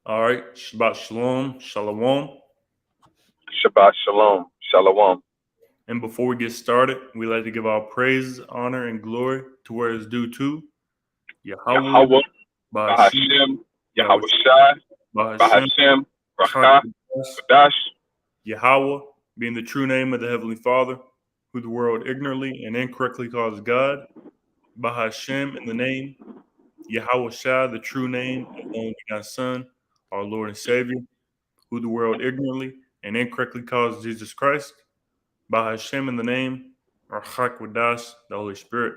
All right, Shabbat Shalom, Shalom. Shabbat shalom. Shalom. And before we get started, we like to give our praise, honor, and glory to where it's due to Yahweh, Yahweh, Bahashim, Bahashem, Yahweh, Yahweh Shai, Bahashim, Bahashem, Rakah, Chakadas, Kadash, Yahweh, being the true name of the Heavenly Father, who the world ignorantly and incorrectly calls God, Bahashim in the name, Yahweh Shai, the true name of the only begotten Son, our Lord and Savior, who the world ignorantly and incorrectly calls Jesus Christ, Bahashem in the name, Archakwadas, the Holy Spirit.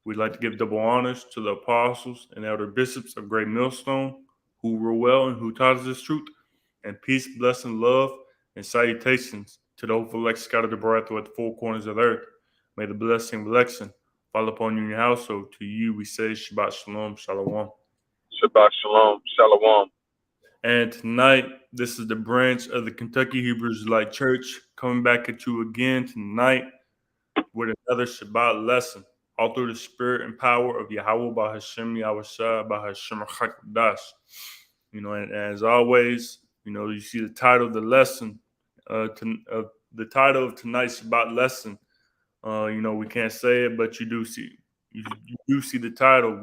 We'd like to give double honors to the apostles and elder bishops of Great Millstone, who rule well and who taught us this truth, and peace, blessing, love, and salutations to the hopeful elect scattered abroad throughout the four corners of the earth. May the blessing of election fall upon you and your household. To you we say Shabbat Shalom, Shalom. Shabbat shalom, Shalom. And tonight, this is the branch of the Kentucky Hebrew Israelite Church coming back at you again tonight with another Shabbat lesson, all through the spirit and power of Yahweh Bahashem Yahushua Bahashem Chakdash. And as always, you see the title of the lesson, the title of tonight's Shabbat lesson. We can't say it, but you do see the title.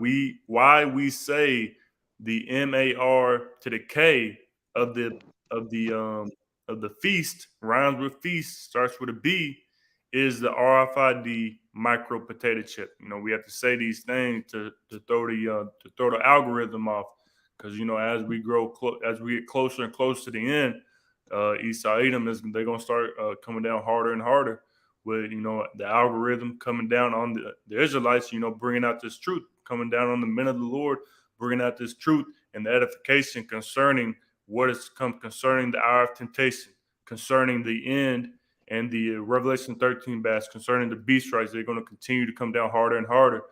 Why we say the MAR to the K of the of the um of the feast rhymes with feast, starts with a B, is the RFID micro potato chip. We have to say these things to throw the algorithm off, because as we as we get closer and closer to the end, Esau Edom they're gonna start coming down harder and harder with the algorithm coming down on the Israelites, bringing out this truth, coming down on the men of the Lord, bringing out this truth and the edification concerning what is concerning the hour of temptation, concerning the end, and the Revelation 13 bass concerning the beast rights. They're going to continue to come down harder and harder.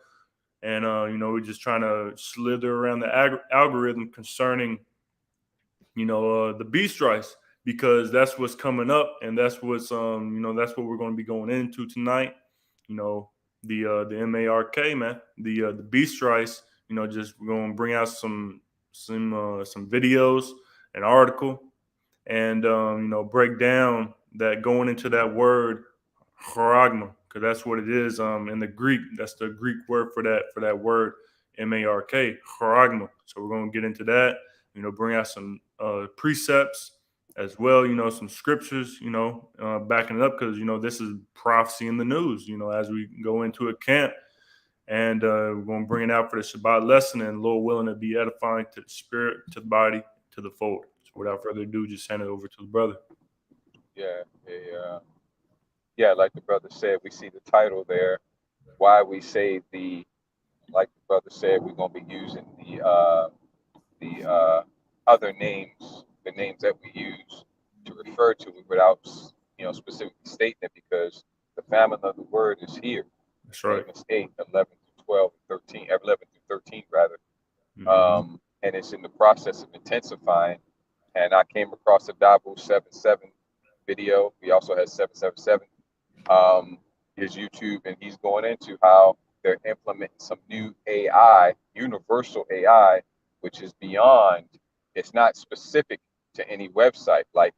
And, we're just trying to slither around the algorithm concerning, the beast rights, because that's what's coming up, and that's what's that's what we're going to be going into tonight. The MARK, man, the beast rights. Just we're going to bring out some videos, an article, and break down that, going into that word charagma, because that's what it is in the Greek. That's the Greek word for that word, MARK, charagma. So we're going to get into that. Bring out some precepts as well. Some scriptures. Backing it up, because this is prophecy in the news. As we go into a camp. And we're going to bring it out for the Shabbat lesson, and Lord willing, to be edifying to the spirit, to the body, to the fold. So without further ado, just hand it over to the brother. Yeah, like the brother said, we see the title there. Why we say like the brother said, we're gonna be using the other names, the names that we use to refer to it without specifically stating it, because the famine of the word is here. That's right. Amos 8, 11 through 12, 13, 11 through 13 rather. Mm-hmm. And it's in the process of intensifying. And I came across a Dabu 77 video. He also has 777, his YouTube, and he's going into how they're implementing some new AI, universal AI, which is beyond, it's not specific to any website. Like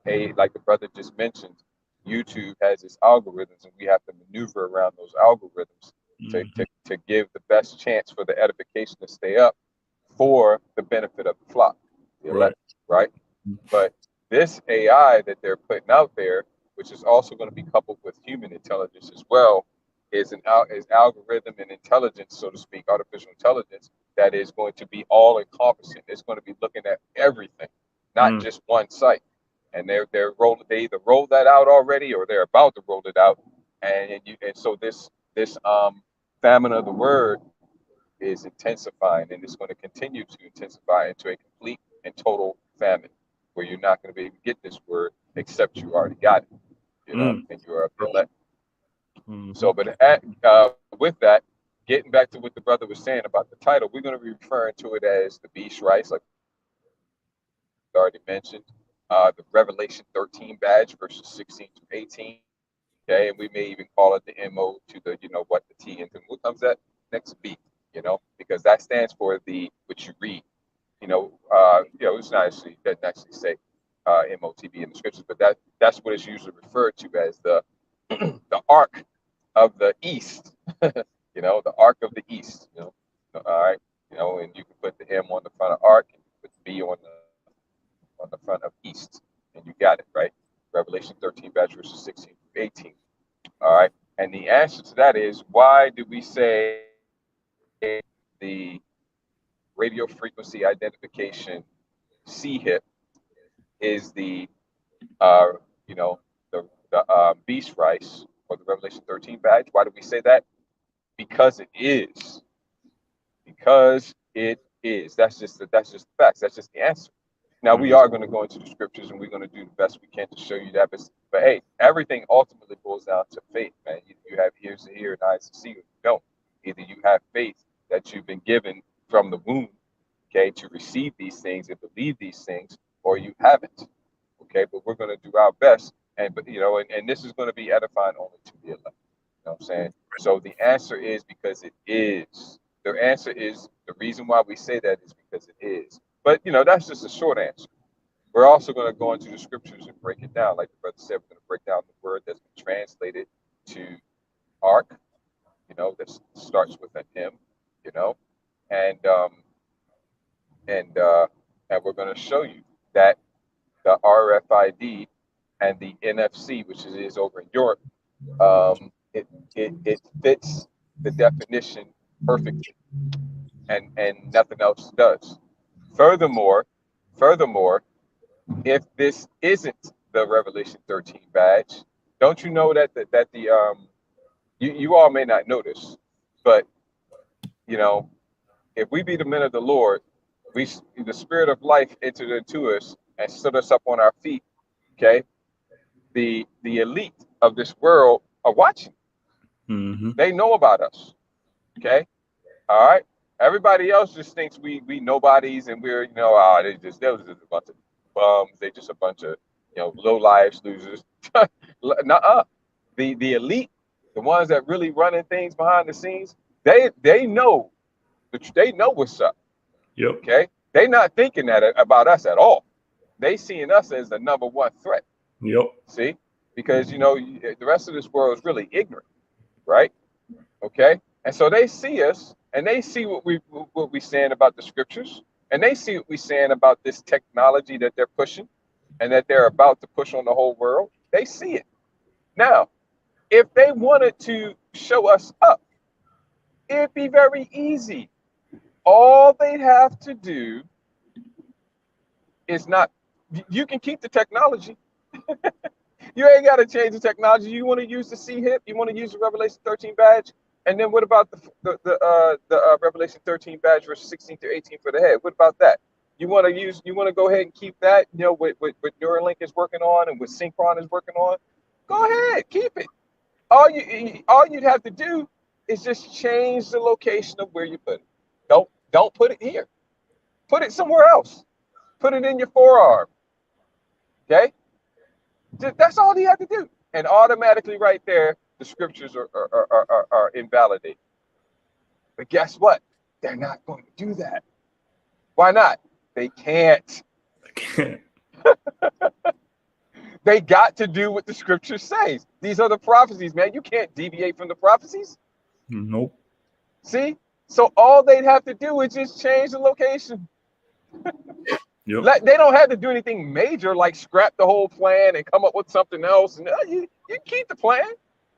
the brother just mentioned, YouTube has its algorithms, and we have to maneuver around those algorithms to give the best chance for the edification to stay up for the benefit of the flock, the elect, right? But this AI that they're putting out there, which is also going to be coupled with human intelligence as well, is algorithm and intelligence, so to speak, artificial intelligence, that is going to be all encompassing. It's going to be looking at everything, not just one site. And they either rolled that out already, or they're about to roll it out. And so this famine of the word is intensifying, and it's going to continue to intensify into a complete and total famine, where you're not going to be able to get this word except you already got it, and you're elect. So, but with that, getting back to what the brother was saying about the title, we're going to be referring to it as the beast rights, like I already mentioned, the Revelation 13 badge, verses 16 to 18. Okay, and we may even call it the MO to the, what, the T, and then what comes that next B, because that stands for what you read. It's not actually doesn't actually say MOTB in the scriptures, but that's what it's usually referred to as the the ark of the east. The ark of the east. All right. And you can put the M on the front of ark, and you put the B on the front of east, and you got it right. Revelation 13, verses 16 through 18. All right. And the answer to that is, why do we say the radio frequency identification CHIP is the beast rice or the Revelation 13 badge? Why do we say that? Because it is. Because it is. That's just the facts. That's just the answer. Now we are going to go into the scriptures, and we're going to do the best we can to show you that. But hey, everything ultimately boils down to faith, man. You have ears to hear and eyes to see, or you don't. Either you have faith that you've been given from the womb, okay, to receive these things and believe these things, or you haven't. Okay, but we're going to do our best, and this is going to be edifying only to the elect. You know what I'm saying? So the answer is because it is. The answer is, the reason why we say that is because it is. But that's just a short answer. We're also going to go into the scriptures and break it down. Like the brother said, we're going to break down the word that's been translated to ark, that starts with an M, and we're going to show you that the RFID and the NFC, which it is over in Europe, it fits the definition perfectly, and nothing else does. Furthermore, if this isn't the Revelation 13 badge, don't you know that the you all may not notice, but if we be the men of the Lord, the Spirit of life entered into us and stood us up on our feet. Okay, the elite of this world are watching. Mm-hmm. They know about us. Okay, all right. Everybody else just thinks we nobodies, and we're they was just a bunch of bums. They just a bunch of low lives, losers. Nuh-uh. The elite, the ones that really running things behind the scenes, they know they know what's up. Yep. Okay, they not thinking that about us at all. They seeing us as the number one threat. Yep. See, because the rest of this world is really ignorant, right? Okay, and so they see us, and they see what we saying about the scriptures, and they see what we saying about this technology that they're pushing, and that they're about to push on the whole world. They see it. Now, if they wanted to show us up, it'd be very easy. All they'd have to do is not. You can keep the technology. You ain't got to change the technology. You want to use the CHIP? You want to use the Revelation 13 badge? And then what about the Revelation 13 badge verses 16 through 18 for the head? What about that? You want to go ahead and keep that? What Neuralink is working on and what Synchron is working on? Go ahead, keep it. All you'd have to do is just change the location of where you put it. Don't put it here. Put it somewhere else. Put it in your forearm. Okay? That's all you have to do. And automatically right there, the scriptures are invalidated. But guess what? They're not going to do that. Why not? They can't. They got to do what the scripture says. These are the prophecies, man. You can't deviate from the prophecies. Nope. See? So all they'd have to do is just change the location. Yep. They don't have to do anything major like scrap the whole plan and come up with something else. And you keep the plan,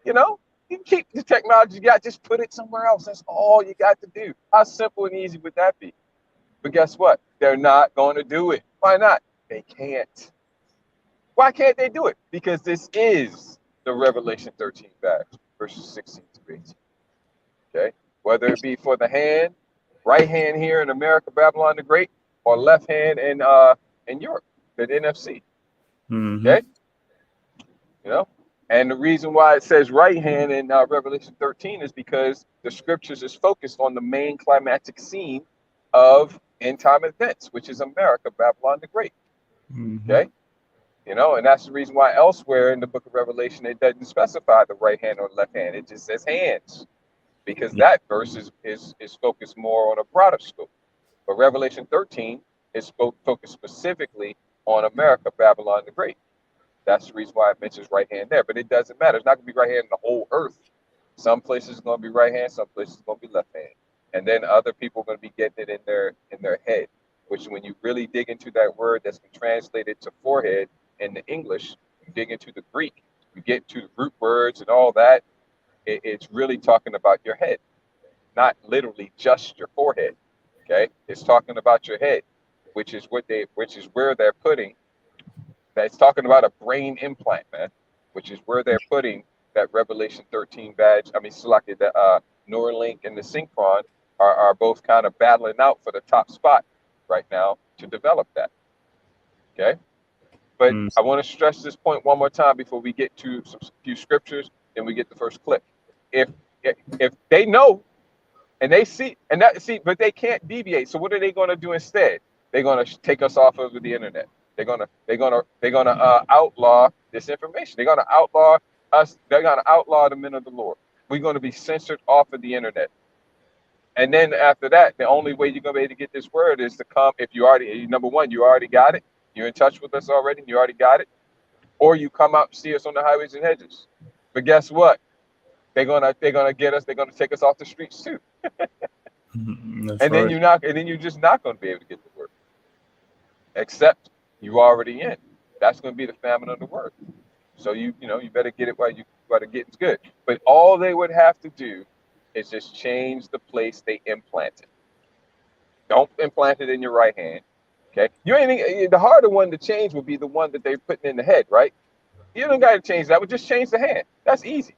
you can keep the technology you got, just put it somewhere else. That's all you got to do. How simple and easy would that be? But guess what? They're not going to do it. Why not? They can't. Why can't they do it? Because this is the Revelation 13 badge, verses 16 to 18. Okay? Whether it be for the hand, right hand here in America, Babylon the Great, or left hand in Europe, the NFC. Mm-hmm. Okay? And the reason why it says right hand in Revelation 13 is because the scriptures is focused on the main climactic scene of end time events, which is America, Babylon the Great. Mm-hmm. Okay? And that's the reason why elsewhere in the book of Revelation, it doesn't specify the right hand or left hand. It just says hands, because that verse is focused more on a broader scope. But Revelation 13 It's focused specifically on America, Babylon the Great. That's the reason why it mentions right hand there. But it doesn't matter. It's not going to be right hand in the whole earth. Some places it's going to be right hand, some places it's going to be left hand. And then other people are going to be getting it in their head, which when you really dig into that word that's been translated to forehead in the English, you dig into the Greek, you get to the root words and all that, it's really talking about your head, not literally just your forehead. Okay, it's talking about your head, which is where they're putting. That's talking about a brain implant, man, which is where they're putting that Revelation 13 badge. I mean, Salaki, the Neuralink and the Synchron are both kind of battling out for the top spot right now to develop that. Okay, but I want to stress this point one more time before we get to some few scriptures, then we get the first clip. If they know and they see but they can't deviate. So what are they going to do instead? They're going to take us off of the internet. They're gonna outlaw this information. They're gonna outlaw us. They're gonna outlaw the men of the Lord. We're gonna be censored off of the internet. And then after that, the only way you're gonna be able to get this word is to come. If you already, number one, you already got it. You're in touch with us already. And you already got it. Or you come out and see us on the highways and hedges. But guess what? They're gonna get us. They're gonna take us off the streets too. That's right. Then you're just not gonna be able to get the word, except you already in. That's going to be the famine of the word. So you better get it while the getting's good. But all they would have to do is just change the place they implant it. Don't implant it in your right hand. Okay. The harder one to change would be the one that they're putting in the head, right? You don't got to change that. Would just change the hand. That's easy.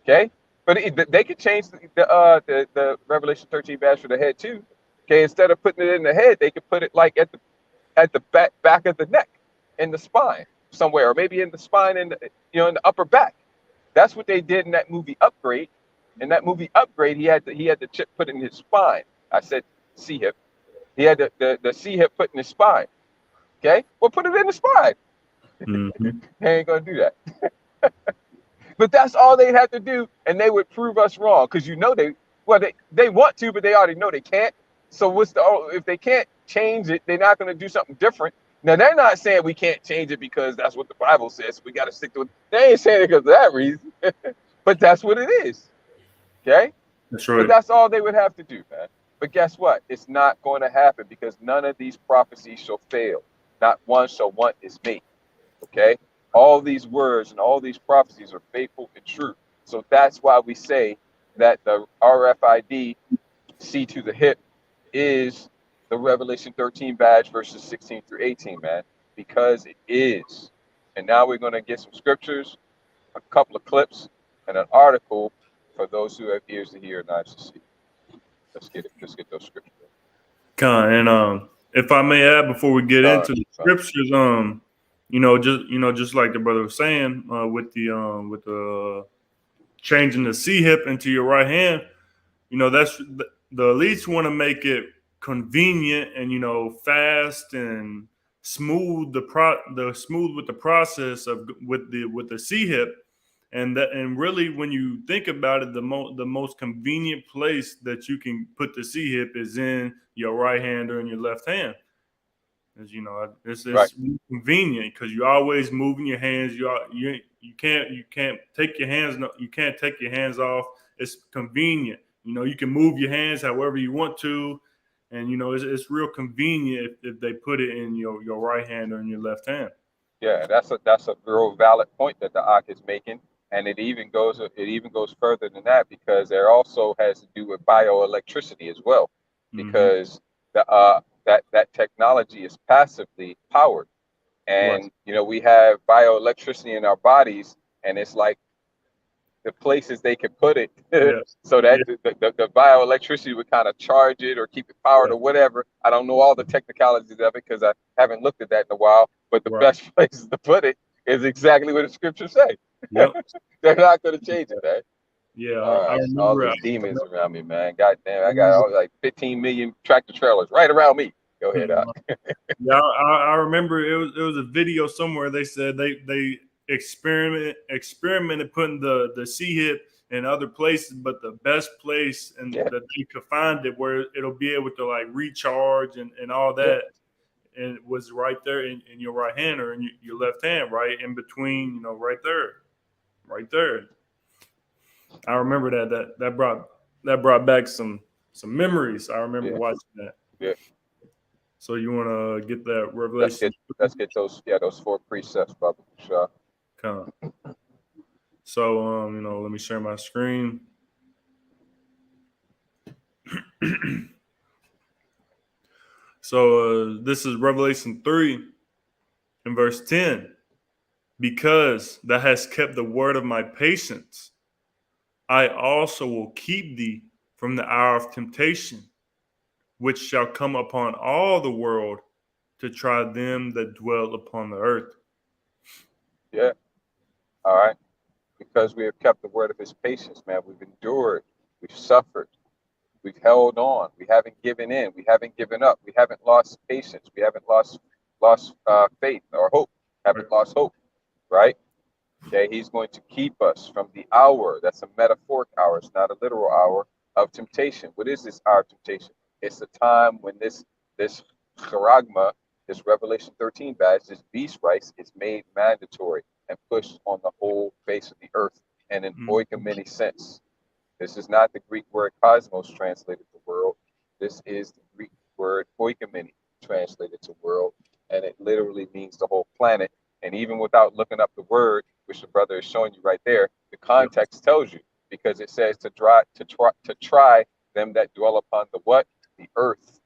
Okay. But they could change the Revelation 13 badge for the head too. Okay. Instead of putting it in the head, they could put it like at the back of the neck, in the spine somewhere, or maybe in the spine in the upper back. That's what they did in that movie Upgrade. In that movie Upgrade, he had the chip put in his spine. I said C hip. He had the C hip put in his spine. Okay, well, put it in the spine. They ain't gonna do that. But that's all they'd have to do, and they would prove us wrong, because they want to, but they already know they can't. So if they can't change it, they're not going to do something different. Now, they're not saying we can't change it because that's what the Bible says. We got to stick to it. They ain't saying it because of that reason. But that's what it is. Okay? That's right. But that's all they would have to do, man. But guess what? It's not going to happen, because none of these prophecies shall fail. Not one shall want is me. Okay? All these words and all these prophecies are faithful and true. So that's why we say that the RFID C to the hip is the Revelation 13 badge, verses 16 through 18, man, because it is. And now we're going to get some scriptures, a couple of clips, and an article for those who have ears to hear and eyes to see. Let's get those scriptures. And if I may add before we get into the scriptures, just like the brother was saying, with the changing the C hip into your right hand, that's the elites want to make it convenient and fast and smooth smooth with the process of with the C hip, and really when you think about it, the most convenient place that you can put the C hip is in your right hand or in your left hand. As it's Right. convenient because you're always moving your hands. You can't take your hands off. It's convenient. You can move your hands however you want to, and it's real convenient if they put it in your right hand or in your left hand. Yeah, that's a real valid point that the Ak is making, and it even goes further than that, because there also has to do with bioelectricity as well, because that technology is passively powered, and we have bioelectricity in our bodies, and it's like the places they could put it, so that the bioelectricity would kind of charge it or keep it powered or whatever. I don't know all the technicalities of it because I haven't looked at that in a while. But the best places to put it is exactly what the scriptures say. Yep. They're not going to change it, man. Yeah, I remember all these demons around me, man. God damn, I got like 15 million tractor trailers right around me. Go ahead, Yeah, I remember it was a video somewhere. They said they experimented putting the C hip in other places, but the best place that you could find it where it'll be able to like recharge and all that and it was right there in your right hand or in your left hand, right in between, you know, right there. I remember that brought back some memories. I remember Yeah, watching that. yeah. So you want to get that Let's Revelation? get those 4 precepts, Baba Shah. Come. So you know, let me share my screen. So this is Revelation 3 and verse 10. Because thou hast kept the word of my patience, I also will keep thee from the hour of temptation, which shall come upon all the world to try them that dwell upon the earth. Yeah. All right. Because we have kept the word of his patience, man. We've endured, we've suffered, we've held on, we haven't given in, we haven't given up, we haven't lost patience, we haven't lost faith or hope, haven't lost hope, right? Okay, he's going to keep us from the hour. That's a metaphoric hour, it's not a literal hour of temptation. What is this hour of temptation? It's the time when this charagma, this Revelation 13 badge, this beast rights is made mandatory and pushed on the whole face of the earth and in oikomany sense. This is not the Greek word cosmos translated to world. This is the Greek word oikomany translated to world, and it literally means the whole planet. And even without looking up the word, which the brother is showing you right there, the context tells you, because it says to try them that dwell upon the what? The earth.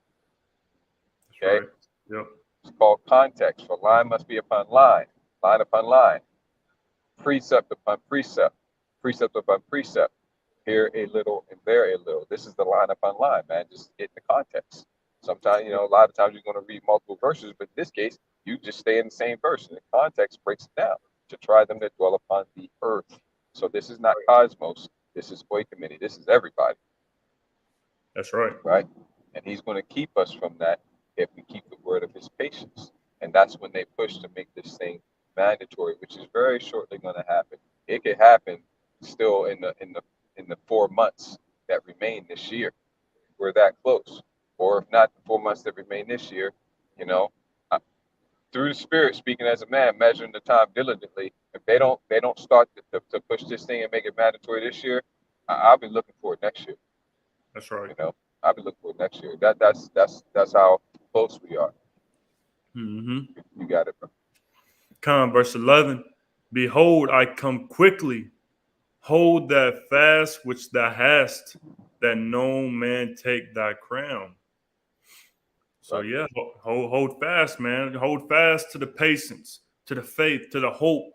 Okay. Right. Yep. It's called context. For line must be upon line upon line, precept upon precept, precept upon precept. Here a little and there a little. This is the line upon line, man. Just get the context. Sometimes, you know, a lot of times you're going to read multiple verses, but in this case, you just stay in the same verse, and the context breaks it down to try them that dwell upon the earth. So this is not cosmos. This is oikomany. This is everybody. That's right. Right? And he's going to keep us from that if we keep the word of his patience. And that's when they push to make this thing mandatory, which is very shortly going to happen. It could happen still in the 4 months that remain this year. We're that close. Or if not the 4 months that remain this year, you know, through the spirit, speaking as a man, measuring the time diligently. If they don't start to push this thing and make it mandatory this year, I'll be looking for it next year. That's right. You know, I'll be looking for it next year. That's how close we are. You got it, bro. Come, verse 11. Behold, I come quickly. Hold that fast which thou hast, that no man take thy crown. So Right. yeah, hold fast, man. Hold fast to the patience, to the faith, to the hope,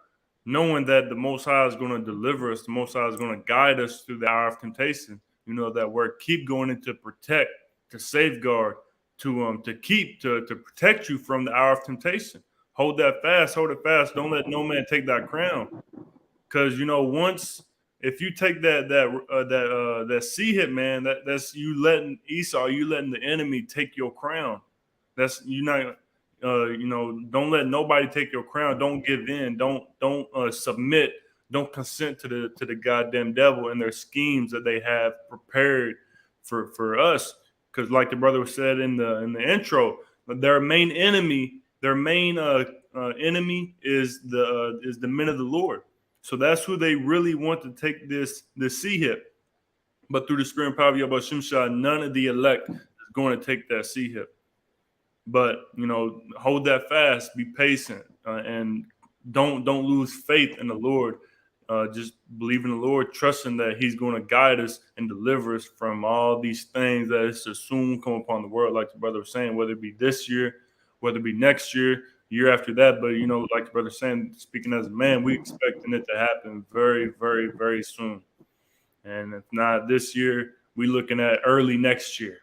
knowing that the Most High is going to deliver us. The Most High is going to guide us through the hour of temptation. You know that word keep going into protect, to safeguard, to keep, to protect you from the hour of temptation. Hold that fast. Hold it fast. Don't let no man take that crown. Because you know once if you take that C hit, man, that's you letting Esau, you letting the enemy take your crown. That's you not, you know, don't let nobody take your crown. Don't give in. Don't submit. Don't consent to the goddamn devil and their schemes that they have prepared for us. Because like the brother said in the intro, their main enemy, enemy is the men of the Lord. So that's who they really want to take this C hip. But through the spirit and power of Yahweh Shimshai, none of the elect is going to take that C hip. But you know, hold that fast, be patient, and don't lose faith in the Lord. Just believe in the Lord, trusting that He's going to guide us and deliver us from all these things that is to soon come upon the world, like the brother was saying, whether it be this year, whether it be next year, year after that. But you know, like the brother was saying, speaking as a man, we expecting it to happen very, very, very soon. And if not this year, we looking at early next year.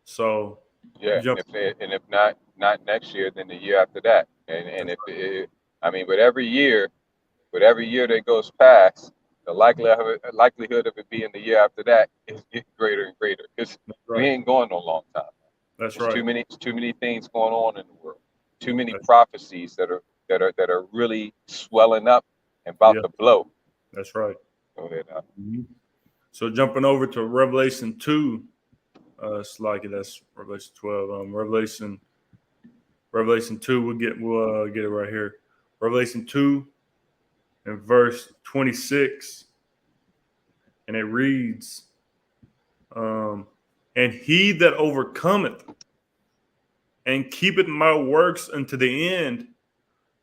So Yeah, jump. if not next year, then the year after that. And if it, I mean, with every year that goes past, the likelihood of it being the year after that is getting greater and greater because we Right. ain't going no long time. That's There's right. too many things going on in the world. Too many That's, prophecies that are really swelling up and about yeah, to blow. that's right. Go ahead. So jumping over to Revelation 2 It's like it. That's Revelation 12. Revelation 2. We'll get it right here. Revelation 2 and verse 26, and it reads, "And he that overcometh and keepeth my works unto the end,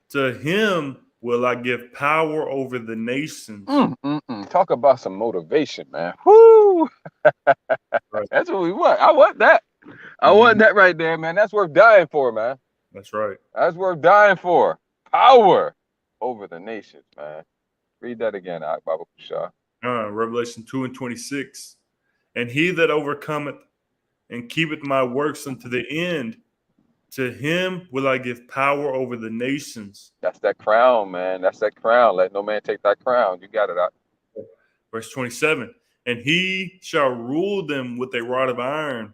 to him will I give power over the nations." Talk about some motivation, man. Woo! Right. That's what we want. I want that. I want that right there, man. That's worth dying for, man. That's right. That's worth dying for. Power over the nations, man. Read that again, Baba Shah. Revelation 2 and 26. "And he that overcometh and keepeth my works unto the end, to him will I give power over the nations." That's that crown, man. That's that crown. Let no man take that crown. You got it out. Verse 27. "And he shall rule them with a rod of iron,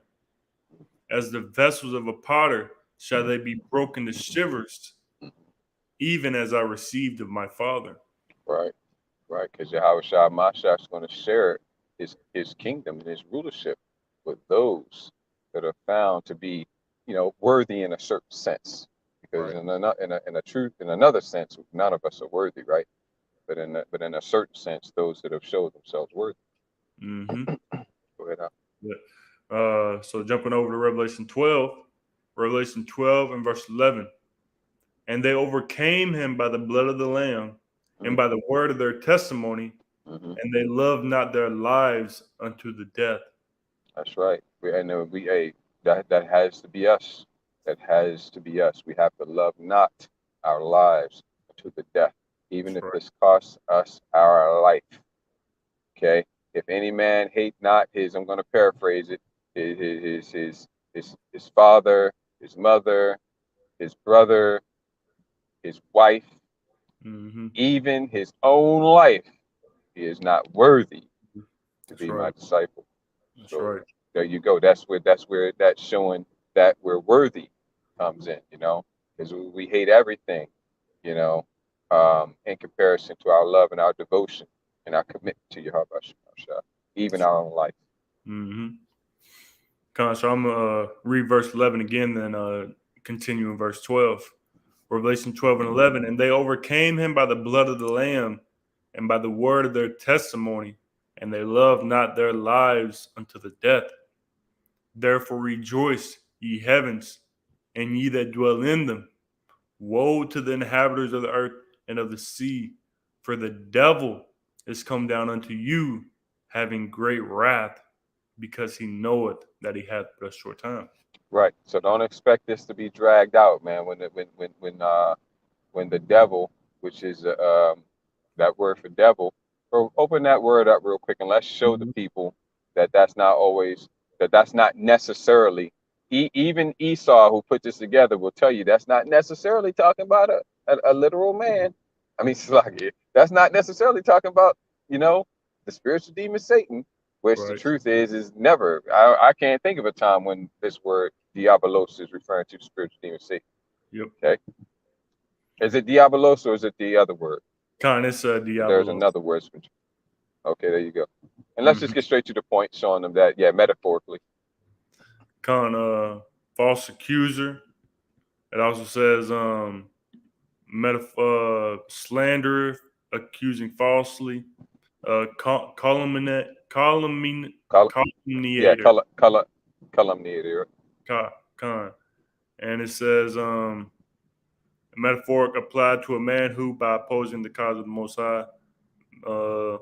as the vessels of a potter shall they be broken to shivers, even as I received of my Father." Right. Because Yahweh Shah Mashiach is going to share his kingdom and his rulership with those that are found to be, worthy in a certain sense. Because in another sense, none of us are worthy, right? But in a certain sense, those that have showed themselves worthy. Mm-hmm. Go ahead. Yeah. So jumping over to Revelation 12 and verse 11. "And they overcame him by the blood of the Lamb and by the word of their testimony, and they loved not their lives unto the death." That's right. That has to be us. That has to be us. We have to love not our lives to the death, even if this costs us our life. Okay. If any man hate not his, I'm going to paraphrase it, his father, his mother, his brother, his wife, even his own life, he is not worthy to be my disciple. That's so right. There you go. That's where that's showing that we're worthy comes in, because we hate everything, in comparison to our love and our devotion and our commitment to Yahweh Shah, even our own life. So I'm going to read verse 11 again, then continue in verse 12. Revelation 12 and 11. "And they overcame him by the blood of the Lamb and by the word of their testimony, and they loved not their lives unto the death. Therefore rejoice, ye heavens, and ye that dwell in them. Woe to the inhabitants of the earth and of the sea, for the devil is come down unto you, having great wrath, because he knoweth that he hath but a short time." Right. So don't expect this to be dragged out, man. When the devil, which is that word for devil, open that word up real quick and let's show the people that's not necessarily. Even Esau, who put this together, will tell you that's not necessarily talking about a literal man. I mean, that's not necessarily talking about the spiritual demon Satan. Which the truth is never. I can't think of a time when this word diabolos is referring to spiritual demon Satan. Yep. Okay. Is it diabolos or is it the other word? It's diabolos. There's another word. Okay, there you go. And let's just get straight to the point, showing them that, metaphorically. False accuser. It also says slanderer, accusing falsely. Calumniator. Calumniator. And it says metaphoric applied to a man who, by opposing the cause of the Most High, I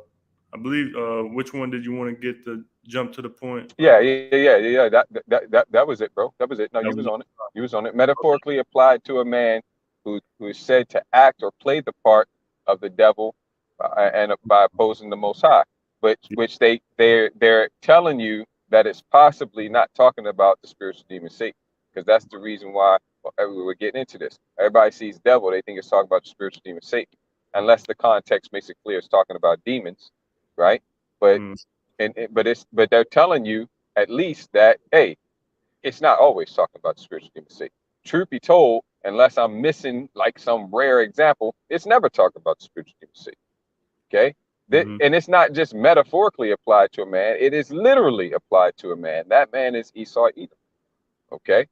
believe. Which one did you want to get to jump to the point? Yeah. That was it, bro. That was it. No, you was on it. You was on it. Metaphorically applied to a man who is said to act or play the part of the devil, and by opposing the Most High, but which they're telling you that it's possibly not talking about the spiritual demon Satan, because that's the reason why we're getting into this. Everybody sees devil, they think it's talking about the spiritual demon Satan, unless the context makes it clear it's talking about demons, right? But but they're telling you at least that, hey, it's not always talking about the spiritual demon Satan. Truth be told, unless I'm missing like some rare example, it's never talking about the spiritual demon Satan. Okay, And it's not just metaphorically applied to a man, it is literally applied to a man. That man is Esau Edom. Okay?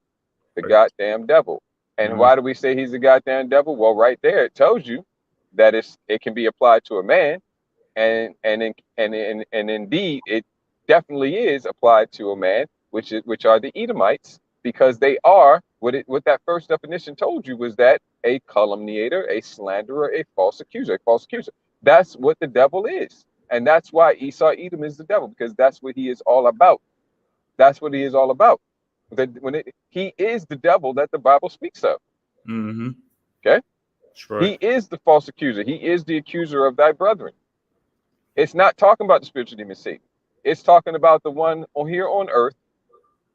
The goddamn devil. And why do we say he's a goddamn devil? Well, right there it tells you that it can be applied to a man, and indeed it definitely is applied to a man, which are the Edomites, because they are what that first definition told you was that a calumniator, a slanderer, a false accuser. That's what the devil is. And that's why Esau Edom is the devil, because that's what he is all about. That's what he is all about. He is the devil that the Bible speaks of. Okay? Right. He is the false accuser. He is the accuser of thy brethren. It's not talking about the spiritual demon Satan. It's talking about the one here on earth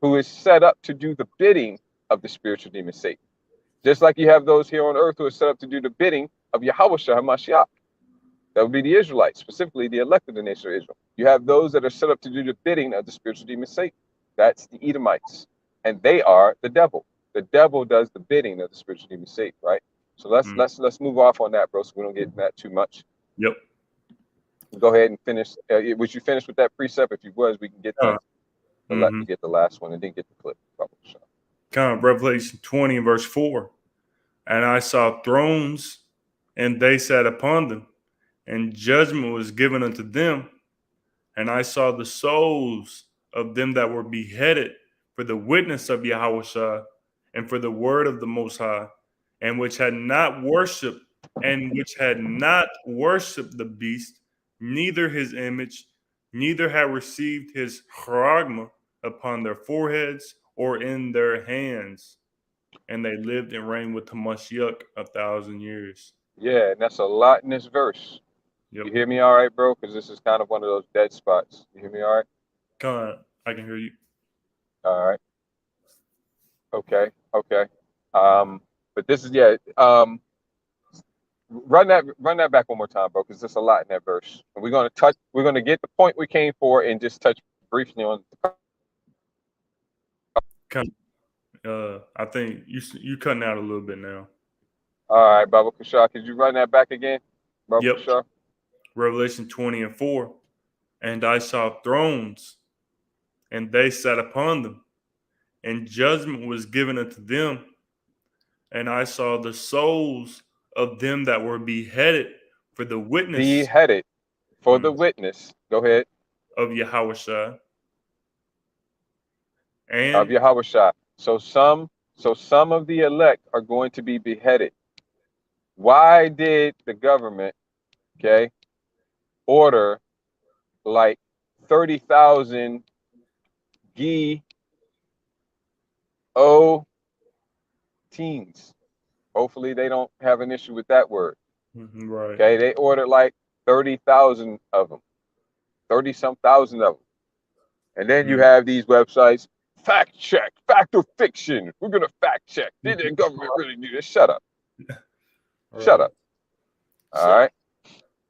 who is set up to do the bidding of the spiritual demon Satan. Just like you have those here on earth who are set up to do the bidding of Yahweh HaMashiach. That would be the Israelites, specifically the elect of the nation of Israel. You have those that are set up to do the bidding of the spiritual demon Satan. That's the Edomites. And they are the devil. The devil does the bidding of the spiritual demon Satan, right? So let's move off on that, bro, so we don't get in that too much. Yep. Go ahead and finish. Was you finished with that precept? If you was, we can get to get the last one and then get the clip. Kind of Revelation 20 and verse 4. And I saw thrones, and they sat upon them, and judgment was given unto them. And I saw the souls of them that were beheaded for the witness of Yahushua and for the word of the Most High, and which had not worshipped the beast, neither his image, neither had received his charagma upon their foreheads or in their hands. And they lived and reigned with Hamashiach 1,000 years. Yeah, and that's a lot in this verse. Yep. You hear me all right, bro? Because this is kind of one of those dead spots. You hear me all right? I can hear you. All right. Okay. But this is run that back one more time, bro, because there's a lot in that verse. And we're gonna get the point we came for and just touch briefly on I think you cutting out a little bit now. All right, Baba Kushar, could you run that back again? Baba Kushar? Revelation 20 and 4. And I saw thrones, and they sat upon them, and judgment was given unto them. And I saw the souls of them that were beheaded for the witness. Beheaded for the witness. Go ahead. Of Yahushua. And of Yahushua. So some of the elect are going to be beheaded. Why did the government, order like 30,000 teens? Hopefully they don't have an issue with that word. Right. Okay, they ordered like 30,000 of them, 30-some thousand of them. And then you have these websites, fact check, fact or fiction. We're going to fact check. Did the government really do this? Shut up. Right. Shut up. All right.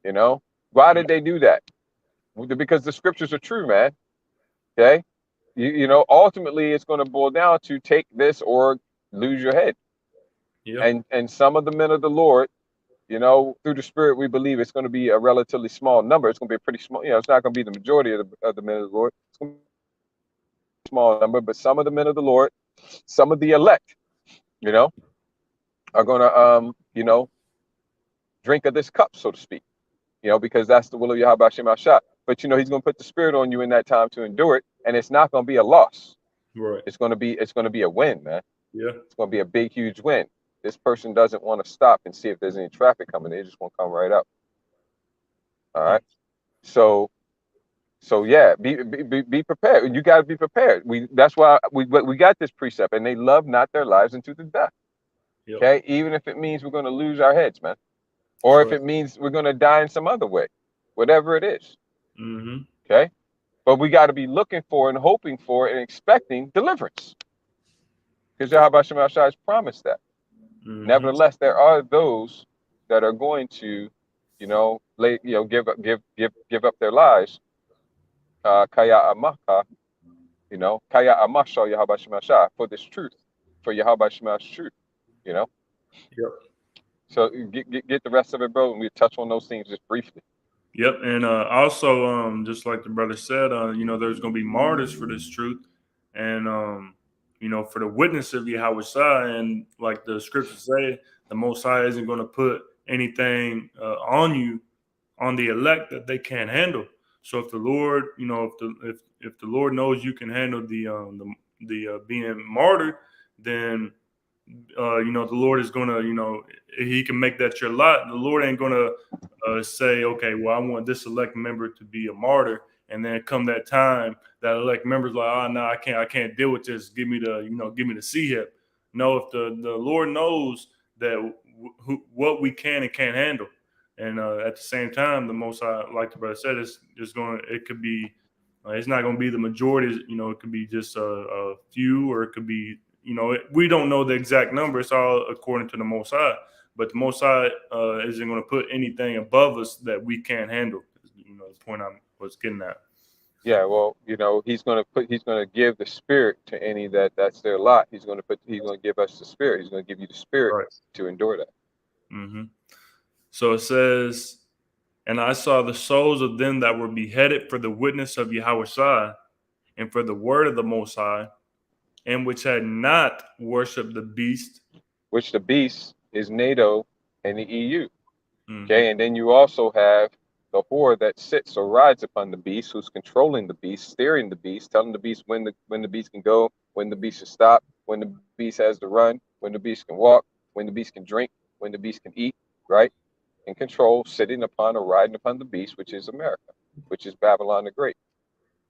You know, why did they do that? Because the scriptures are true, man. Okay. You know, ultimately it's going to boil down to take this or lose your head. Yeah. And some of the men of the Lord, you know, through the Spirit, we believe it's going to be a relatively small number. It's going to be a pretty small, you know, it's not going to be the majority of the men of the Lord. It's going to be a small number, but some of the men of the Lord, some of the elect, you know, are going to, you know, drink of this cup, so to speak, you know, because that's the will of Yahweh Hashem Ashah. But, you know, he's going to put the Spirit on you in that time to endure it, and it's not going to be a loss. Right. It's going to be a win, man. Yeah. It's going to be a big, huge win. This person doesn't want to stop and see if there's any traffic coming. They just want to come right up. All right. So yeah, be prepared. You got to be prepared. That's why we got this precept, and they love not their lives into the death. Yep. Okay. Even if it means we're going to lose our heads, man, or if it means we're going to die in some other way, whatever it is. Mm-hmm. Okay. But we got to be looking for and hoping for and expecting deliverance, because Yahweh Shem Shai has promised that. Mm-hmm. Nevertheless, there are those that are going to, you know, give up their lives. Kaya amaka, you know, kaya amasha Yahweh Shemashah, for this truth, for Yahweh Shemashah's truth, you know. Yep. So get the rest of it, bro, and we'll touch on those things just briefly. Yep, and also, just like the brother said, there's going to be martyrs for this truth, and for the witness of Yahweh Shai, and like the scriptures say, the Most High isn't going to put anything on you, on the elect, that they can't handle. So if the Lord, if the Lord knows you can handle the being martyred, then the Lord is gonna, He can make that your lot. The Lord ain't gonna say, okay, well, I want this elect member to be a martyr, and then come that time, that elect member's like, oh no, I can't deal with this. Give me the C hip. No, if the Lord knows that what we can and can't handle, and at the same time, the Most High, like the brother said, it's just going. It could be. It's not going to be the majority. It could be just a few, or it could be. We don't know the exact number. It's all according to the Most High. But the Most High isn't going to put anything above us that we can't handle. The point I was getting at. Yeah, well, he's going to give the spirit to any that's their lot. He's going to give us the spirit. He's going to give you the spirit Right. to endure that. Mm-hmm. So it says, and I saw the souls of them that were beheaded for the witness of Yahweh Shai and for the word of the Most High, and which had not worshipped the beast. Which the beast is NATO and the EU. Mm-hmm. Okay, and then you also have the whore that sits or rides upon the beast, who's controlling the beast, steering the beast, telling the beast when the beast can go, when the beast should stop, when the beast has to run, when the beast can walk, when the beast can drink, when the beast can eat, right? In control, sitting upon or riding upon the beast, which is America, which is Babylon the Great.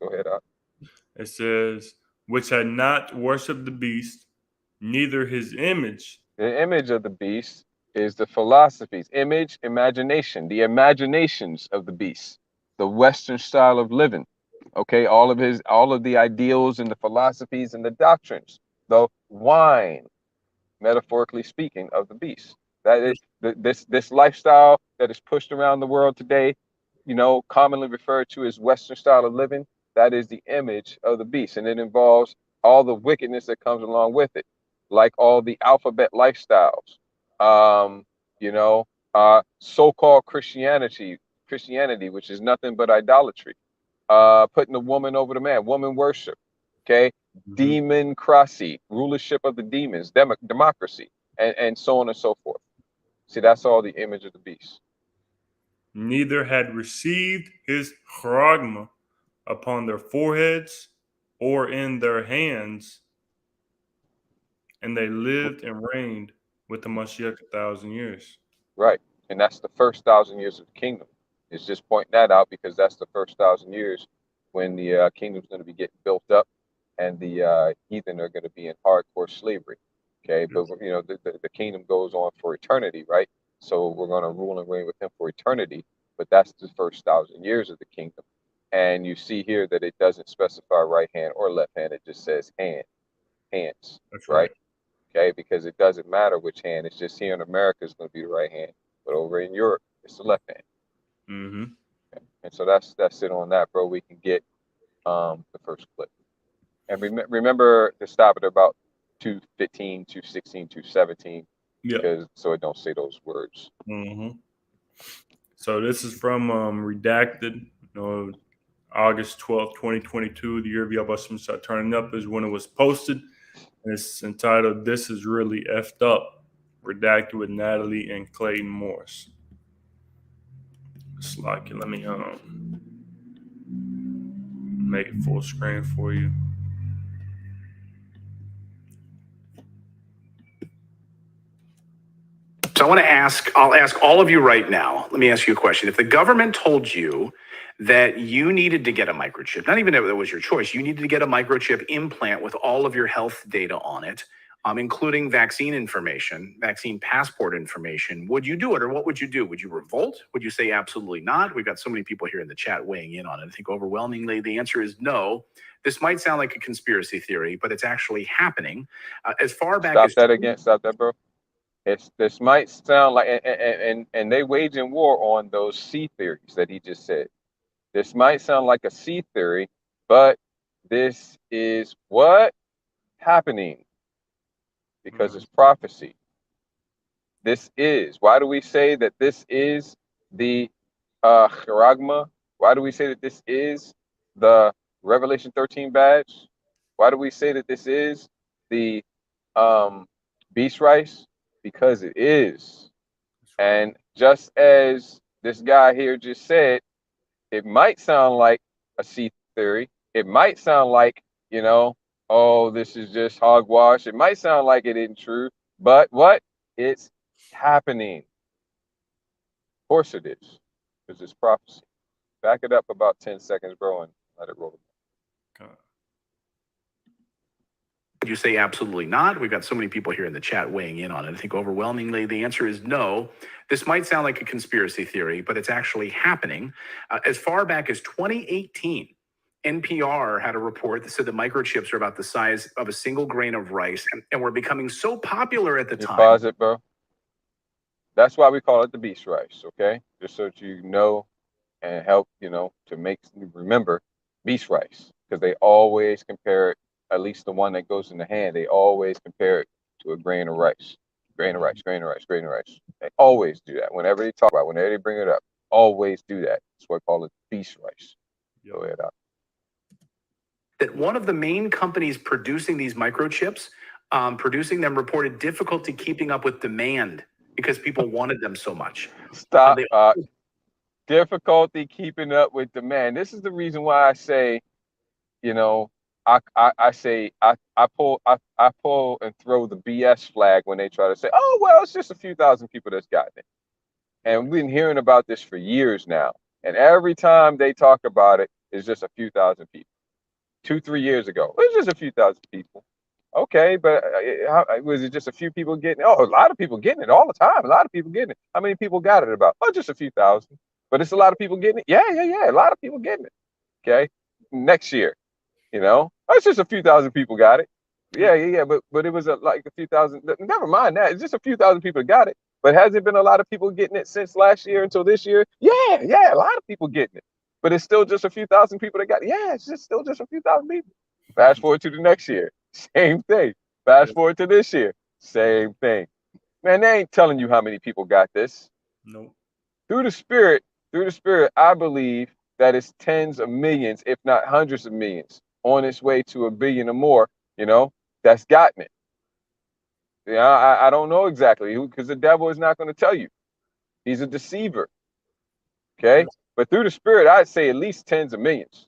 Go ahead, Art. It says, which had not worshipped the beast, neither his image. The image of the beast is the philosophies, image, imagination, the imaginations of the beast, the Western style of living. Okay, all of the ideals and the philosophies and the doctrines, the wine, metaphorically speaking, of the beast. That is this lifestyle that is pushed around the world today, commonly referred to as Western style of living. That is the image of the beast, and it involves all the wickedness that comes along with it, like all the alphabet lifestyles. Um, So-called Christianity, which is nothing but idolatry. Putting the woman over the man, woman worship. Okay, democracy, rulership of the demons, democracy, and so on and so forth. See, that's all the image of the beast. Neither had received his charagma upon their foreheads or in their hands, and they lived and reigned with the Mashiach 1,000 years. Right, and that's the first 1,000 years of the kingdom. It's just pointing that out because that's the first 1,000 years when the kingdom's going to be getting built up, and the heathen are going to be in hardcore slavery. Okay, but the kingdom goes on for eternity, right? So we're going to rule and reign with him for eternity. But that's the first 1,000 years of the kingdom. And you see here that it doesn't specify right hand or left hand. It just says hands. That's Right? right. Okay, because it doesn't matter which hand. It's just here in America is going to be the right hand, but over in Europe it's the left hand. Mm-hmm. Okay? And so that's it on that, bro. We can get the first clip, and remember to stop at about 2:15, 2:16, 2:17, Yep. because so it don't say those words. Mm-hmm. So this is from Redacted, August 12th, 2022. The year of Yahweh Shai turning up is when it was posted. And it's entitled, This Is Really Effed Up, redacted with Natalie and Clayton Morris. It's like, let me make it full screen for you. So I'll ask all of you right now. Let me ask you a question. If the government told you that you needed to get a microchip, not even if that was your choice, you needed to get a microchip implant with all of your health data on it, including vaccine information, vaccine passport information, would you do it, or what would you do? Would you revolt? Would you say absolutely not? We've got so many people here in the chat weighing in on it. I think overwhelmingly the answer is no. This might sound like a conspiracy theory, but it's actually happening. As far back as... Stop that, bro. This might sound like, and they waging war on those C theories that he just said. This might sound like a C theory, but this is what happening because it's prophecy. This is, why do we say that this is the charagma? Why do we say that this is the Revelation 13 badge? Why do we say that this is the beast rice? Because it is. And just as this guy here just said, it might sound like a sea theory. It might sound like, oh, this is just hogwash. It might sound like it isn't true, but what? It's happening. Of course it is, because it's prophecy. Back it up about 10 seconds, bro, and let it roll. Would you say absolutely not? We've got so many people here in the chat weighing in on it. I think overwhelmingly the answer is no. This might sound like a conspiracy theory, but it's actually happening. As far back as 2018, NPR had a report that said the microchips are about the size of a single grain of rice and were becoming so popular at the time. Pause it, bro. That's why we call it the beast rice, okay? Just so that you know and help, to make you remember beast rice, because they always compare it, at least the one that goes in the hand, they always compare it to a grain of rice. Grain of rice, grain of rice, grain of rice. They always do that. Whenever they talk about it, whenever they bring it up, always do that. That's why I call it beast rice. Go ahead, out. That one of the main companies producing these microchips, producing them, reported difficulty keeping up with demand because people wanted them so much. Stop. Difficulty keeping up with demand. This is the reason why I say, I pull and throw the BS flag when they try to say, oh, well, it's just a few thousand people that's gotten it. And we've been hearing about this for years now. And every time they talk about it, it's just a few thousand people. 2-3 years ago, it was just a few thousand people. Okay, but was it just a few people getting it? Oh, a lot of people getting it all the time. A lot of people getting it. How many people got it about? Oh, just a few thousand. But it's a lot of people getting it. Yeah. A lot of people getting it. Okay. Next year, it's just a few thousand people got it. Yeah. But it was like a few thousand. Never mind that. It's just a few thousand people got it. But has it been a lot of people getting it since last year until this year? Yeah. A lot of people getting it. But it's still just a few thousand people that got it. Yeah, it's just still just a few thousand people. Fast forward to the next year, same thing. Fast forward to this year, same thing. Man, they ain't telling you how many people got this. No. Through the spirit, I believe that it's tens of millions, if not hundreds of millions, on its way to a billion or more, that's gotten it. I don't know exactly, because the devil is not going to tell you. He's a deceiver. Okay? But through the spirit, I'd say at least tens of millions,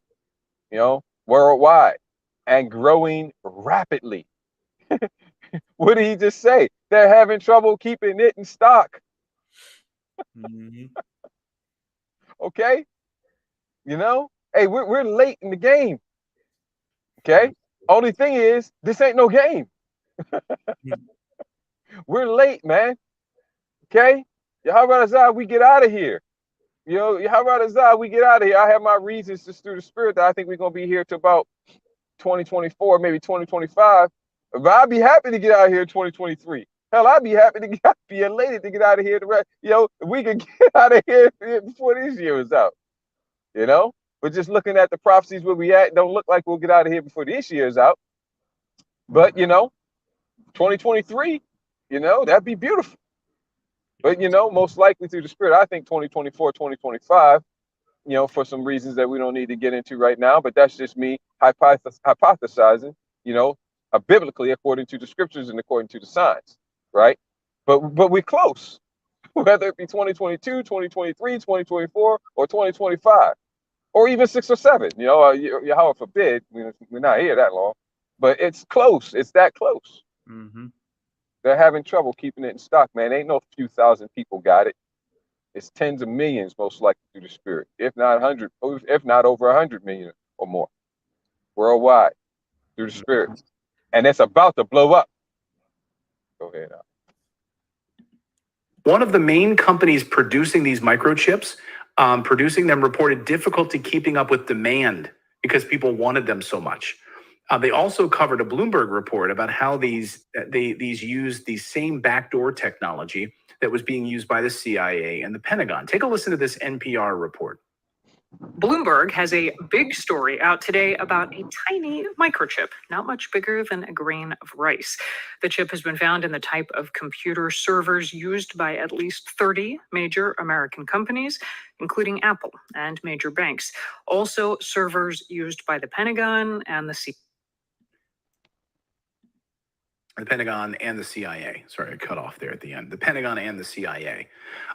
worldwide, and growing rapidly. What did he just say? They're having trouble keeping it in stock. Okay? Hey, we're late in the game. Okay? Only thing is, this ain't no game. We're late, man. Okay? Yahweh, we get out of here. Yahweh, we get out of here. I have my reasons just through the spirit that I think we're going to be here to about 2024, maybe 2025. But I'd be happy to get out of here in 2023. Hell, I'd be happy to be elated to get out of here. If we could get out of here before this year is out. But just looking at the prophecies where we at, don't look like we'll get out of here before this year is out. But 2023, that'd be beautiful. But most likely through the spirit, I think 2024, 2025, for some reasons that we don't need to get into right now. But that's just me hypothesizing, biblically according to the scriptures and according to the signs, right? But we're close, whether it be 2022, 2023, 2024, or 2025, or even 6 or 7. Yahweh forbid, we're not here that long, but it's close. It's that close. Mm-hmm. They're having trouble keeping it in stock, man. Ain't no few thousand people got it. It's tens of millions, most likely through the spirit, if not over 100 million or more, worldwide through the spirit, and it's about to blow up. Go ahead. One of the main companies producing these microchips, producing them, reported difficulty keeping up with demand because people wanted them so much. They also covered a Bloomberg report about how these use the same backdoor technology that was being used by the CIA and the Pentagon. Take a listen to this NPR report. Bloomberg has a big story out today about a tiny microchip, not much bigger than a grain of rice. The chip has been found in the type of computer servers used by at least 30 major American companies, including Apple and major banks. Also, servers used by the Pentagon and the CIA. The Pentagon and the CIA. Sorry, I cut off there at the end. The Pentagon and the CIA.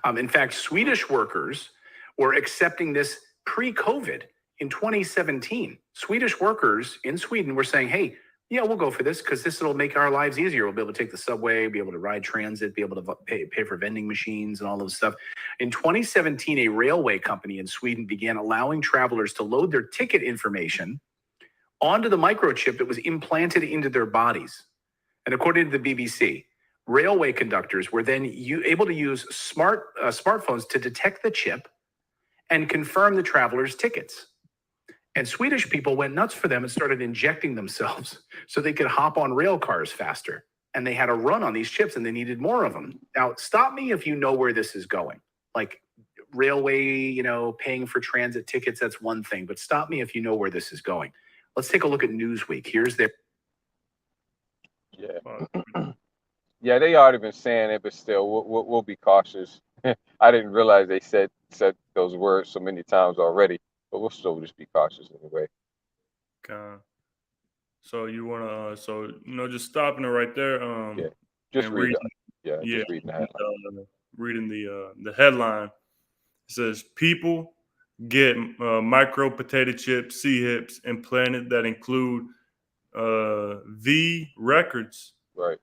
In fact, Swedish workers were accepting this pre-COVID in 2017. Swedish workers in Sweden were saying, hey, yeah, we'll go for this because this will make our lives easier. We'll be able to take the subway, be able to ride transit, be able to pay for vending machines and all those stuff. In 2017, a railway company in Sweden began allowing travelers to load their ticket information onto the microchip that was implanted into their bodies. And according to the BBC, railway conductors were then able to use smartphones to detect the chip and confirm the travelers' tickets. And Swedish people went nuts for them and started injecting themselves so they could hop on rail cars faster. And they had a run on these chips and they needed more of them. Now, stop me if you know where this is going. Like railway, paying for transit tickets, that's one thing. But stop me if you know where this is going. Let's take a look at Newsweek. Here's their... Yeah. Yeah, they already been saying it, but still, we'll be cautious. I didn't realize they said those words so many times already, but we'll still just be cautious anyway. Okay. So you wanna, just stopping it right there. Yeah, just read reading, just reading the headline. Reading the headline. It says people get micro potato chip C-hips implanted that include Records. Right.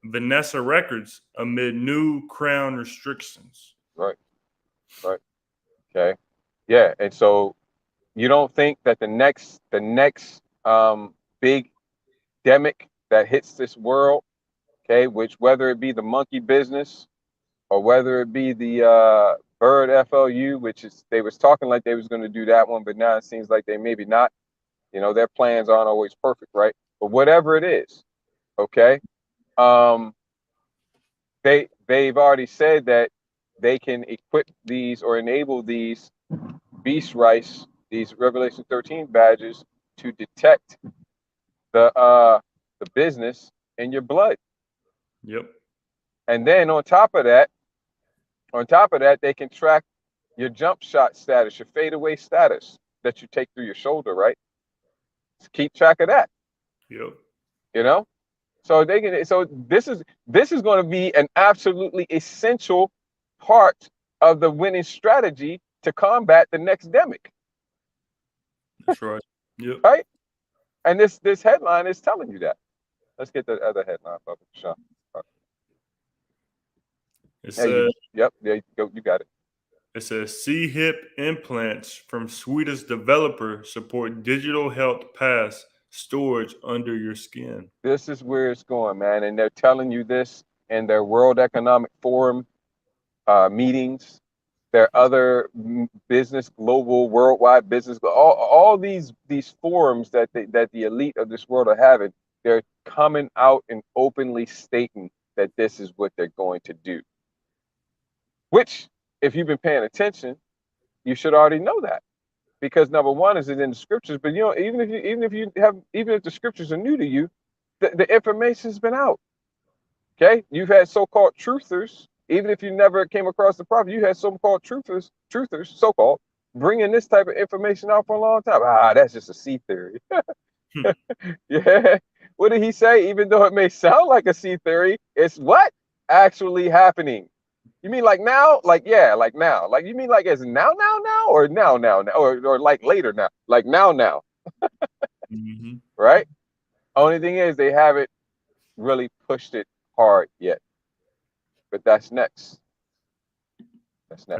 Vanessa Records amid new crown restrictions. Right. Okay. Yeah, and so you don't think that the next big demic that hits this world, okay, which whether it be the monkey business or whether it be the bird FLU, which is they was talking like they was going to do that one, but now it seems like they maybe not. Their plans aren't always perfect, right? But whatever it is, okay. They've already said that they can equip these or enable these beast rice, these Revelation 13 badges to detect the business in your blood. Yep. And then on top of that, they can track your jump shot status, your fadeaway status that you take through your shoulder, right? Just keep track of that. Yep. So they can. So this is going to be an absolutely essential part of the winning strategy to combat the next demic. That's right. Yep. Right. And this headline is telling you that. Let's get the other headline, Bubba. Sean. It says, yep. There you go. You got it. It says C-hip implants from Swedish developer support digital health pass storage under your skin. This is where it's going, man. And they're telling you this in their World Economic Forum meetings, their other business, global, worldwide business, all these forums that the elite of this world are having. They're coming out and openly stating that this is what they're going to do. Which, if you've been paying attention, you should already know that. Because number one is it in the scriptures, but even if the scriptures are new to you, the information's been out. Okay, you've had so-called truthers, even if you never came across the prophet, you had so-called truthers, so-called, bringing this type of information out for a long time. That's just a sea theory. Yeah, what did he say? Even though it may sound like a sea theory, it's what actually happening. You mean like now? Like, yeah, like now. Like, you mean like as now, or now, or like later now? Like now. Mm-hmm. Right? Only thing is they haven't really pushed it hard yet. But that's next. So,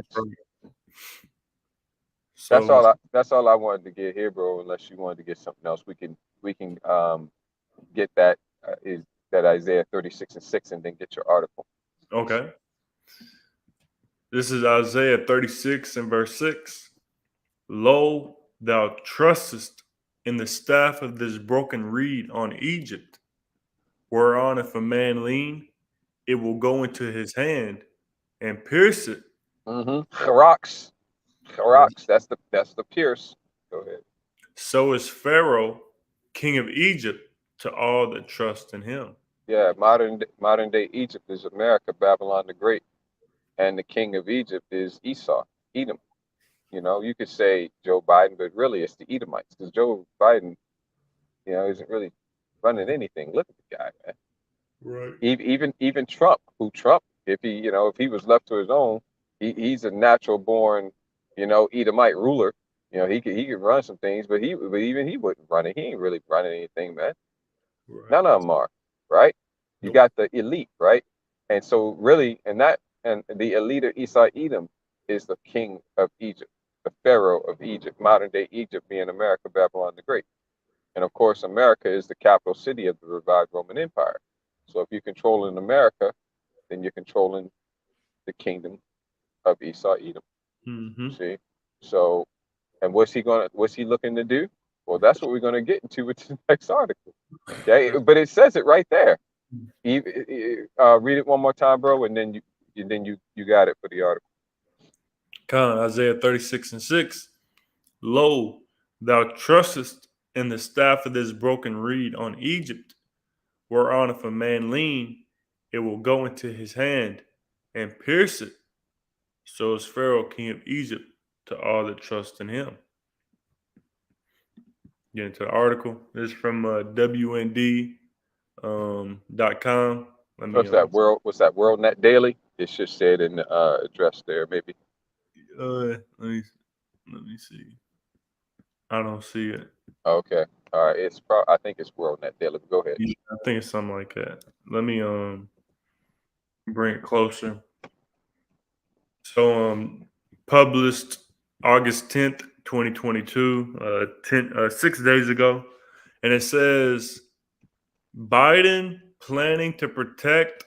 that's all I wanted to get here, bro. Unless you wanted to get something else, we can get that is that Isaiah 36:6, and then get your article. Okay. This is Isaiah 36 and verse 6. Lo, thou trustest in the staff of this broken reed on Egypt, whereon if a man lean, it will go into his hand and pierce it. Mm-hmm. Rocks. Rocks. That's the Pierce. Go ahead. So is Pharaoh, king of Egypt, to all that trust in him. Yeah, modern day Egypt is America, Babylon the Great, and the king of Egypt is Esau, Edom. You know, you could say Joe Biden, but really it's the Edomites because Joe Biden, isn't really running anything. Look at the guy, man. Right. Even Trump, if he was left to his own, he's a natural born, Edomite ruler. He could run some things, but even he wouldn't run it. He ain't really running anything, man. Right. None of them are, right? You Nope. got the elite, right? And so really, and the elite of Esau Edom is the king of Egypt, the Pharaoh of Egypt, modern day Egypt being America, Babylon the Great. And of course, America is the capital city of the revived Roman Empire. So if you're controlling America, then you're controlling the kingdom of Esau Edom. Mm-hmm. See? So, and what's he looking to do? Well, that's what we're gonna get into with the next article. Okay, but it says it right there. Read it one more time, bro, and then you got it for the article. Isaiah 36:6. Lo, thou trustest in the staff of this broken reed on Egypt, whereon if a man lean, it will go into his hand and pierce it. So is Pharaoh, king of Egypt, to all that trust in him. Get into the article. This is from WND.com. What's that WorldNet Daily? It should say it in the address there, maybe. Let me see. I don't see it. Okay, all right. I think it's WorldNet Daily. Go ahead. Yeah, I think it's something like that. Let me bring it closer. So published August 10th, 2022, 6 days ago, and it says Biden planning to protect,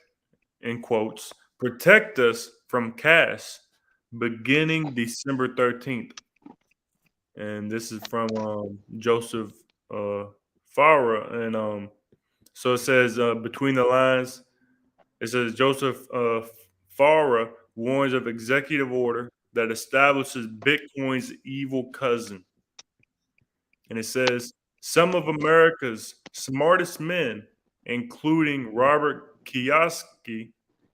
in quotes, protect us from cash beginning December 13th. And this is from Joseph Farah. And so it says between the lines, it says Joseph Farah warns of executive order that establishes Bitcoin's evil cousin. And it says some of America's smartest men, including Robert Kiyosaki,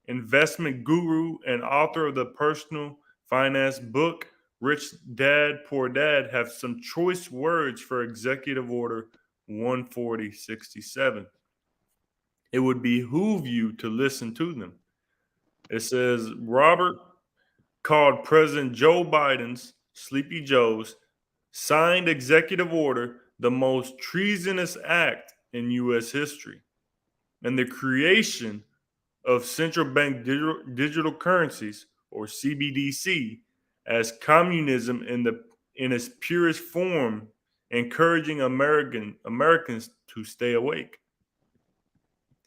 investment guru and author of the personal finance book Rich Dad Poor Dad, have some choice words for Executive Order 14067. It would behoove you to listen to them. It says Robert called President Joe Biden's Sleepy Joe's signed executive order the most treasonous act in U.S. history, and the creation of central bank digital currencies, or CBDC, as communism in its purest form, encouraging Americans to stay awake.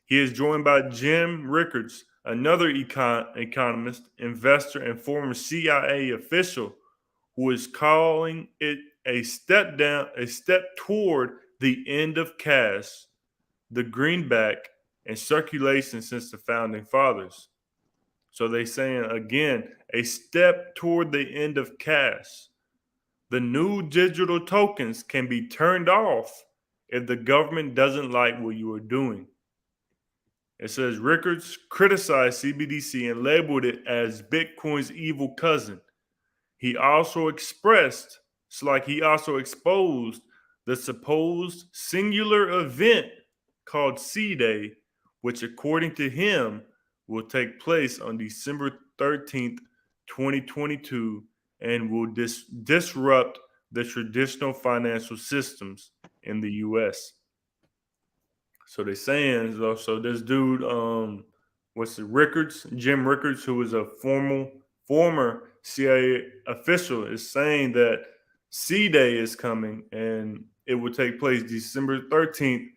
He is joined by Jim Rickards, another economist, investor, and former CIA official, who is calling it a step toward the end of cash, the greenback, and circulation since the founding fathers. So they saying again, a step toward the end of cash. The new digital tokens can be turned off if the government doesn't like what you are doing. It says Rickards criticized CBDC and labeled it as Bitcoin's evil cousin. He also exposed the supposed singular event called C-Day, which according to him will take place on December 13th, 2022, and will disrupt the traditional financial systems in the US. So they're saying, so this dude, Jim Rickards, who is a former CIA official, is saying that C-Day is coming and it will take place December 13th.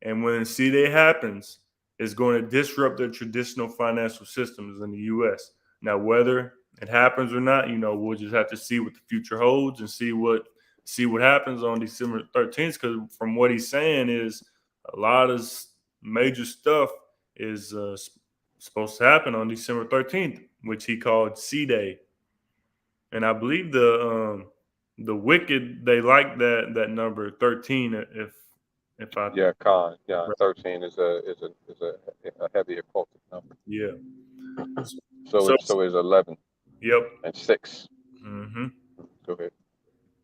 And when C-Day happens, it's going to disrupt the traditional financial systems in the US. Now, whether it happens or not, we'll just have to see what the future holds and see what happens on December 13th. Because from what he's saying is a lot of major stuff is supposed to happen on December 13th, which he called C-Day. and I believe the wicked, they like that number 13. If I Yeah, Khan. Yeah, 13 is a heavy occultic number. yeah. So So is 11 yep. and 6. Hmm. Go ahead.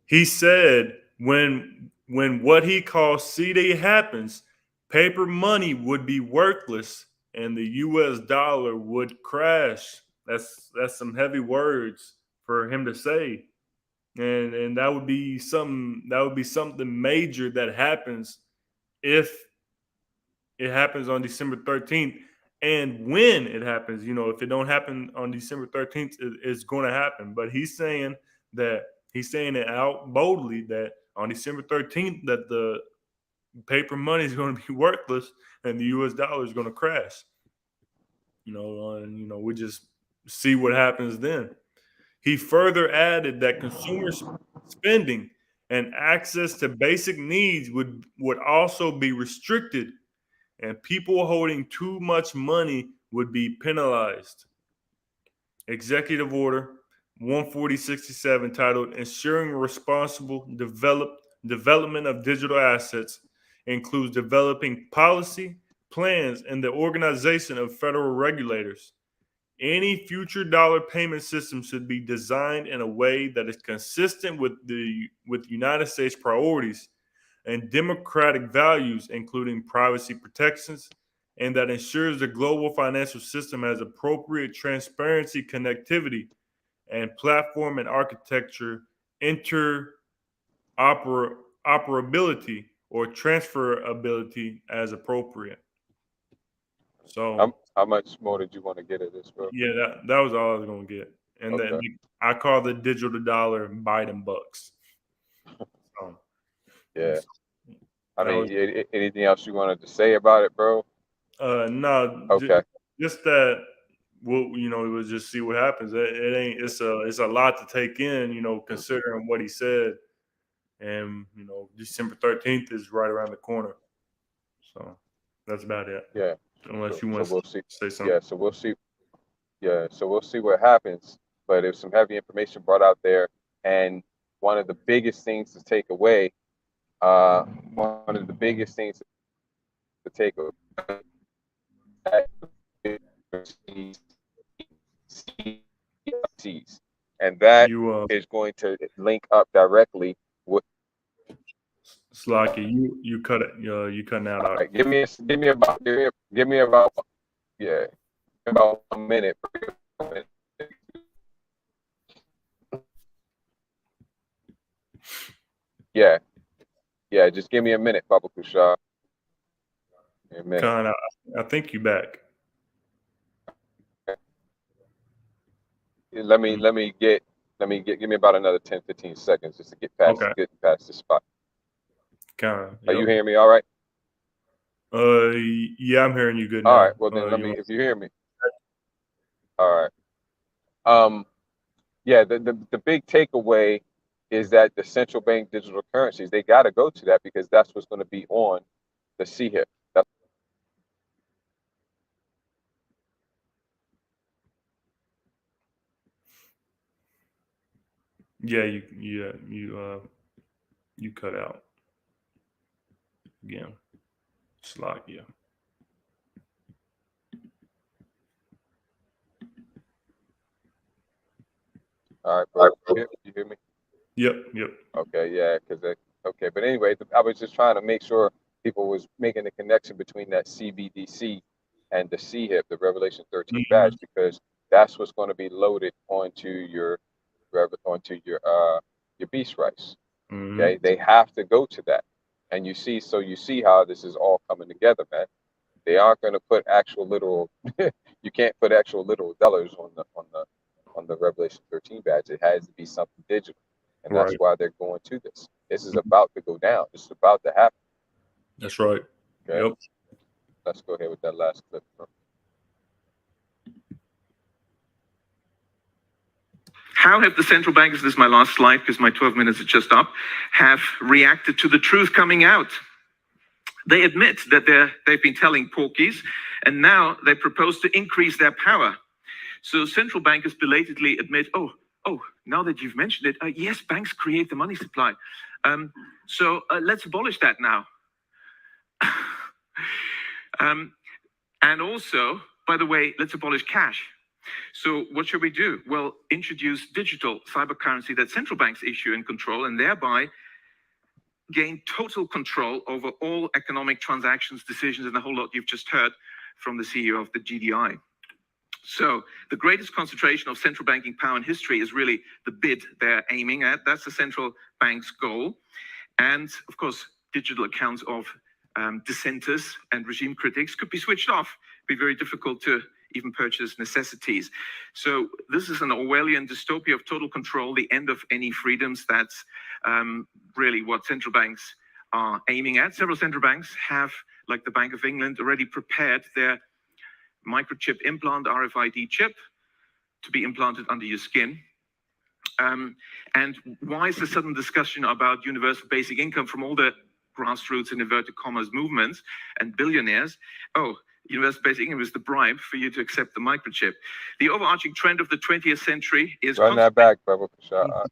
He said when what he calls C-Day happens, paper money would be worthless and the US dollar would crash. That's some heavy words for him to say. And that would be something major that happens if it happens on December 13th. And when it happens, if it don't happen on December 13th, it's going to happen. But he's saying it out boldly that on December 13th that the paper money is going to be worthless and the US dollar is going to crash. And we just see what happens then. He further added that consumer spending and access to basic needs would also be restricted, and people holding too much money would be penalized. Executive Order 14067, titled Ensuring Responsible Development of Digital Assets, includes developing policy, plans, and the organization of federal regulators. Any future dollar payment system should be designed in a way that is consistent with United States priorities and democratic values, including privacy protections, and that ensures the global financial system has appropriate transparency, connectivity, and platform and architecture interoperability or transferability as appropriate. So How much more did you want to get at this, bro? yeah, that was all I was gonna get. And then Okay. I call the digital dollar Biden bucks. So, Yeah. I that mean, was anything else you wanted to say about it, bro? no, Okay. just that. Well, we'll just see what happens. It ain't. It's a lot to take in. Considering what he said, and December 13th is right around the corner. So that's about it. Yeah. Unless So you want we'll to see. say something. Yeah. So we'll see. Yeah. So we'll see what happens. But there's some heavy information brought out there, and one of the biggest things to take away. One of the biggest things to take away. And that You is going to link up directly with. Slocky, you cut it. You cutting out. All right, give me about yeah, about a minute. Yeah, just give me a minute, Baba Kushar. A minute. Con, I think you back. Let me give me about another 10, 15 seconds just to get past this spot. Con, Are you hearing me all right? Yeah, I'm hearing you good now. All right, well then if you hear me. All right. Yeah, the big takeaway is that the central bank digital currencies, they got to go to that because that's what's going to be on the CHIP. Yeah, you cut out again. Slovakia. All right, bro. You hear me? Yep. Okay, yeah, okay. But anyway, I was just trying to make sure people was making the connection between that CBDC and the CHIP, the Revelation 13 badge, because that's what's going to be loaded onto your beast rice. Okay, they have to go to that, and you see how this is all coming together, man. They aren't going to put actual literal. You can't put actual literal dollars on the Revelation 13 badge. It has to be something digital. And that's why they're going to this. This is about to go down. This is about to happen. That's right. Okay? Yep. Let's go ahead with that last clip. How have the central banks, this is my last slide because my 12 minutes is just up, have reacted to the truth coming out? They admit that they've been telling porkies, and now they propose to increase their power. So central bankers belatedly admit, oh, oh, now that you've mentioned it, yes, banks create the money supply. So let's abolish that now. And also, by the way, let's abolish cash. So what should we do? Well, introduce digital cyber currency that central banks issue and control, and thereby gain total control over all economic transactions, decisions, and the whole lot you've just heard from the CEO of the GDI. So the greatest concentration of central banking power in history is really the bid they're aiming at. That's the central bank's goal. And of course, digital accounts of dissenters and regime critics could be switched off. It'd be very difficult to even purchase necessities. So this is an Orwellian dystopia of total control, the end of any freedoms. That's really what central banks are aiming at. Several central banks have, like the Bank of England, already prepared their microchip implant, RFID chip, to be implanted under your skin. And why is the sudden discussion about universal basic income from all the grassroots and inverted commas movements and billionaires? Oh, universal basic income is the bribe for you to accept the microchip. The overarching trend of the 20th century is... Run that back, Baba Kashar.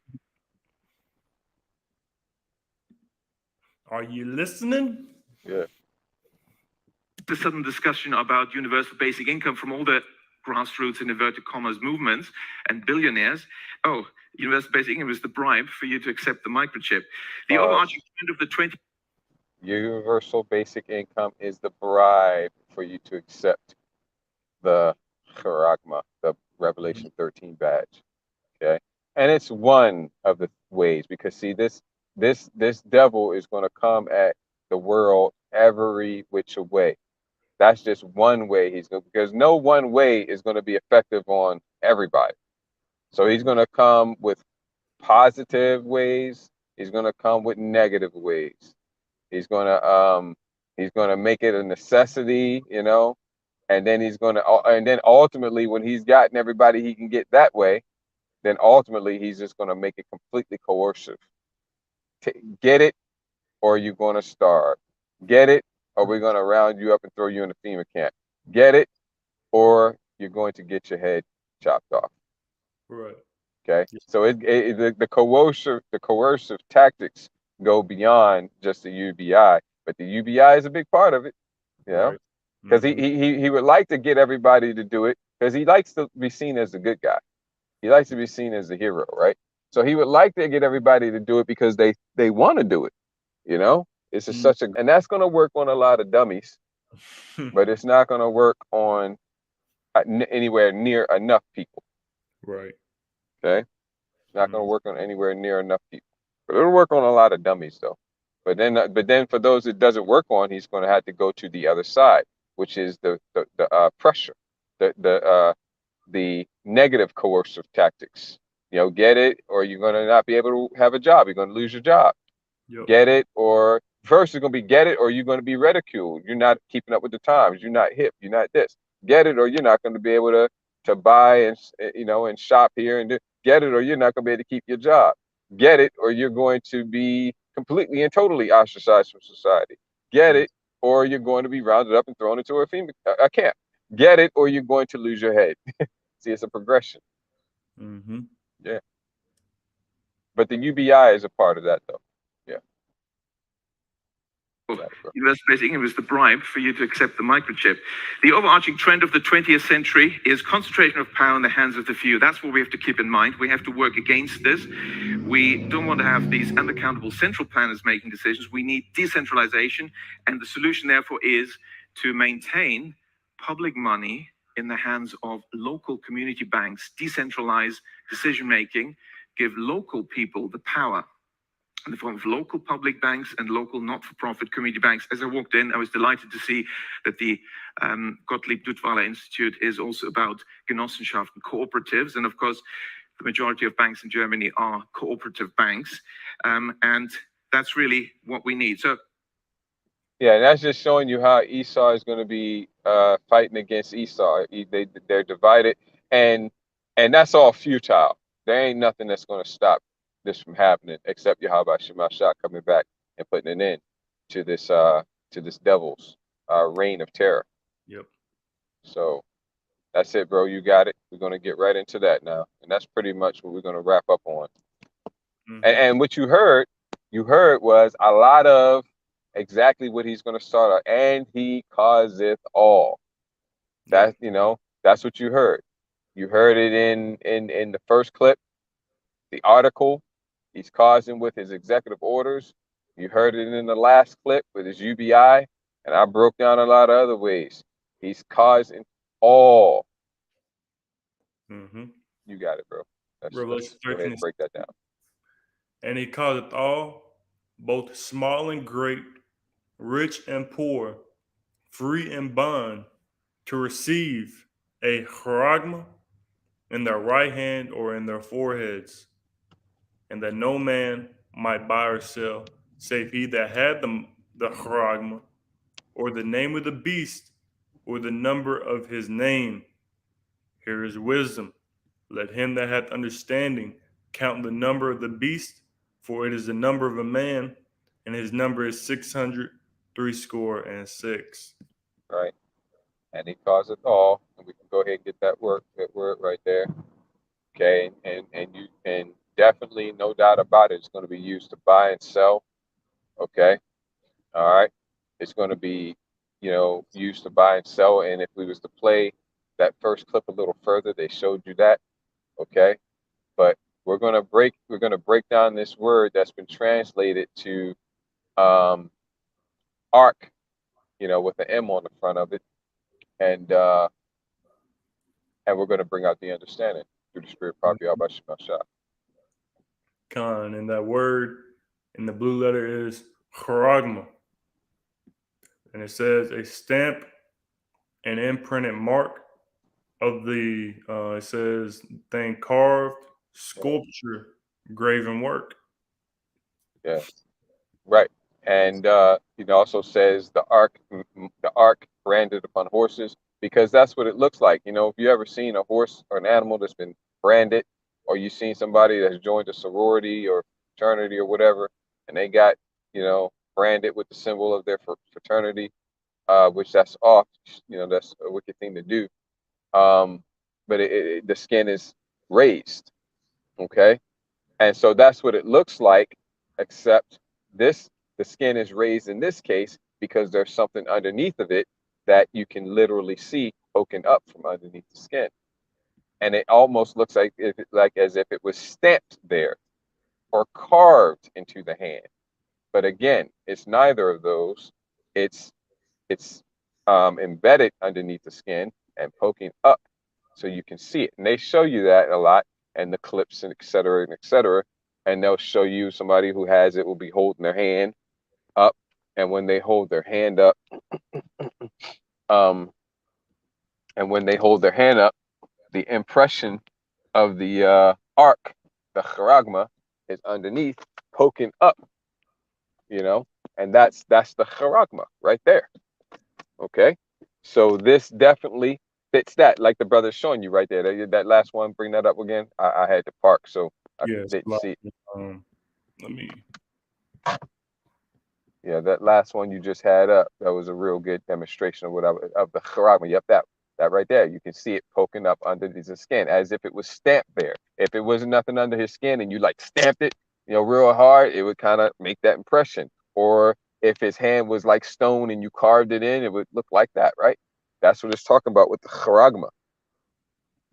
Are you listening? Yeah. The sudden discussion about universal basic income from all the grassroots and inverted commas movements and billionaires. Oh, universal basic income is the bribe for you to accept the microchip. The overarching trend of the 20th... Universal basic income is the bribe for you to accept the charagma, the Revelation 13 badge. Okay, and it's one of the ways, because see, this devil is going to come at the world every which way. That's just one way he's going, because no one way is going to be effective on everybody. So he's going to come with positive ways. He's going to come with negative ways. He's going to make it a necessity, you know, and then and then ultimately, when he's gotten everybody he can get that way, then ultimately he's just going to make it completely coercive. Get it, or you're going to starve. Get it, or we're going to round you up and throw you in a FEMA camp. Get it, or you're going to get your head chopped off. Right. Okay. So the coercive tactics go beyond just the UBI, but the UBI is a big part of it. You know, because he would like to get everybody to do it, because he likes to be seen as the good guy. He likes to be seen as the hero, right? So he would like to get everybody to do it because they want to do it. You know, it's just and that's going to work on a lot of dummies, but it's not going to work on anywhere near enough people. Right. Okay. It's not going to work on anywhere near enough people, but it'll work on a lot of dummies though. But then for those it doesn't work on, he's going to have to go to the other side, which is the pressure, the negative coercive tactics. You know, get it, or you're going to not be able to have a job. You're going to lose your job. Yep. Get it, or first it's going to be get it, or you're going to be ridiculed. You're not keeping up with the times. You're not hip. You're not this. Get it, or you're not going to be able to buy and, you know, and shop here and do. Get it, or you're not going to be able to keep your job. Get it, or you're going to be completely and totally ostracized from society. Get it, or you're going to be rounded up and thrown into a camp. Get it, or you're going to lose your head. See, it's a progression. Mm-hmm. Yeah. But the UBI is a part of that, though. Yeah. Universal basic income is the bribe for you to accept the microchip. The overarching trend of the 20th century is concentration of power in the hands of the few. That's what we have to keep in mind. We have to work against this. We don't want to have these unaccountable central planners making decisions. We need decentralization, and the solution, therefore, is to maintain public money in the hands of local community banks, decentralize decision-making, give local people the power in the form of local public banks and local not-for-profit community banks. As I walked in, I was delighted to see that the Gottlieb Duttweiler Institute is also about Genossenschaft and cooperatives. And of course, the majority of banks in Germany are cooperative banks. And that's really what we need. So, yeah, that's just showing you how Esau is going to be fighting against Esau. They're divided, and that's all futile. There ain't nothing that's going to stop this from happening except Yahweh Shemashah coming back and putting an end to this devil's reign of terror. Yep. So That's it, bro. You got it. We're going to get right into that now. And that's pretty much what we're going to wrap up on. And what you heard was a lot of exactly what he's going to start out. And he causeth all. That, that's what you heard. You heard it in the first clip, the article. He's causing with his executive orders. You heard it in the last clip with his UBI. And I broke down a lot of other ways. He's causing all. You got it, bro. Revelation Go ahead 13 and break that down. And he causeth all, both small and great, rich and poor, free and bond, to receive a charagma in their right hand or in their foreheads, and that no man might buy or sell, save he that had the charagma, or the name of the beast, or the number of his name. Here is wisdom. Let him that hath understanding count the number of the beast, for it is the number of a man, and his number is 666. Right. And he causeth all, and we can go ahead and get that word right there. Okay, and you can definitely, no doubt about it, it's going to be used to buy and sell. Okay, all right, it's going to be, used to buy and sell. And if we was to play that first clip a little further, they showed you that. Okay, but we're going to break down this word that's been translated to ark, with an M on the front of it, and we're going to bring out the understanding through the spirit property by Shema. Khan, and that word in the blue letter is charagma. And it says a stamp and imprinted mark of the, it says thing carved, sculpture, graven work. Yeah, right. And it also says the ark branded upon horses, because that's what it looks like. If you ever seen a horse or an animal that's been branded, or you've seen somebody that's joined a sorority or fraternity or whatever, and they got, branded with the symbol of their fraternity, which that's off, that's a wicked thing to do. But the skin is raised, okay? And so that's what it looks like, except the skin is raised in this case because there's something underneath of it that you can literally see poking up from underneath the skin. And it almost looks like as if it was stamped there or carved into the hand. But again, it's neither of those. It's embedded underneath the skin and poking up so you can see it. And they show you that a lot, and the clips and et cetera, and they'll show you somebody who has it will be holding their hand up, and when they hold their hand up, the impression of the ark, the charagma, is underneath, poking up, and that's the charagma right there. Okay, so this definitely fits that, like the brother's showing you right there. That last one, bring that up again. I had to park, so I didn't see it. Let me. Yeah, that last one you just had up, that was a real good demonstration of of the charagma. Yep, that right there. You can see it poking up under his skin as if it was stamped there. If it wasn't nothing under his skin and you like stamped it, real hard, it would kind of make that impression. Or if his hand was like stone and you carved it in, it would look like that, right? That's what it's talking about with the charagma.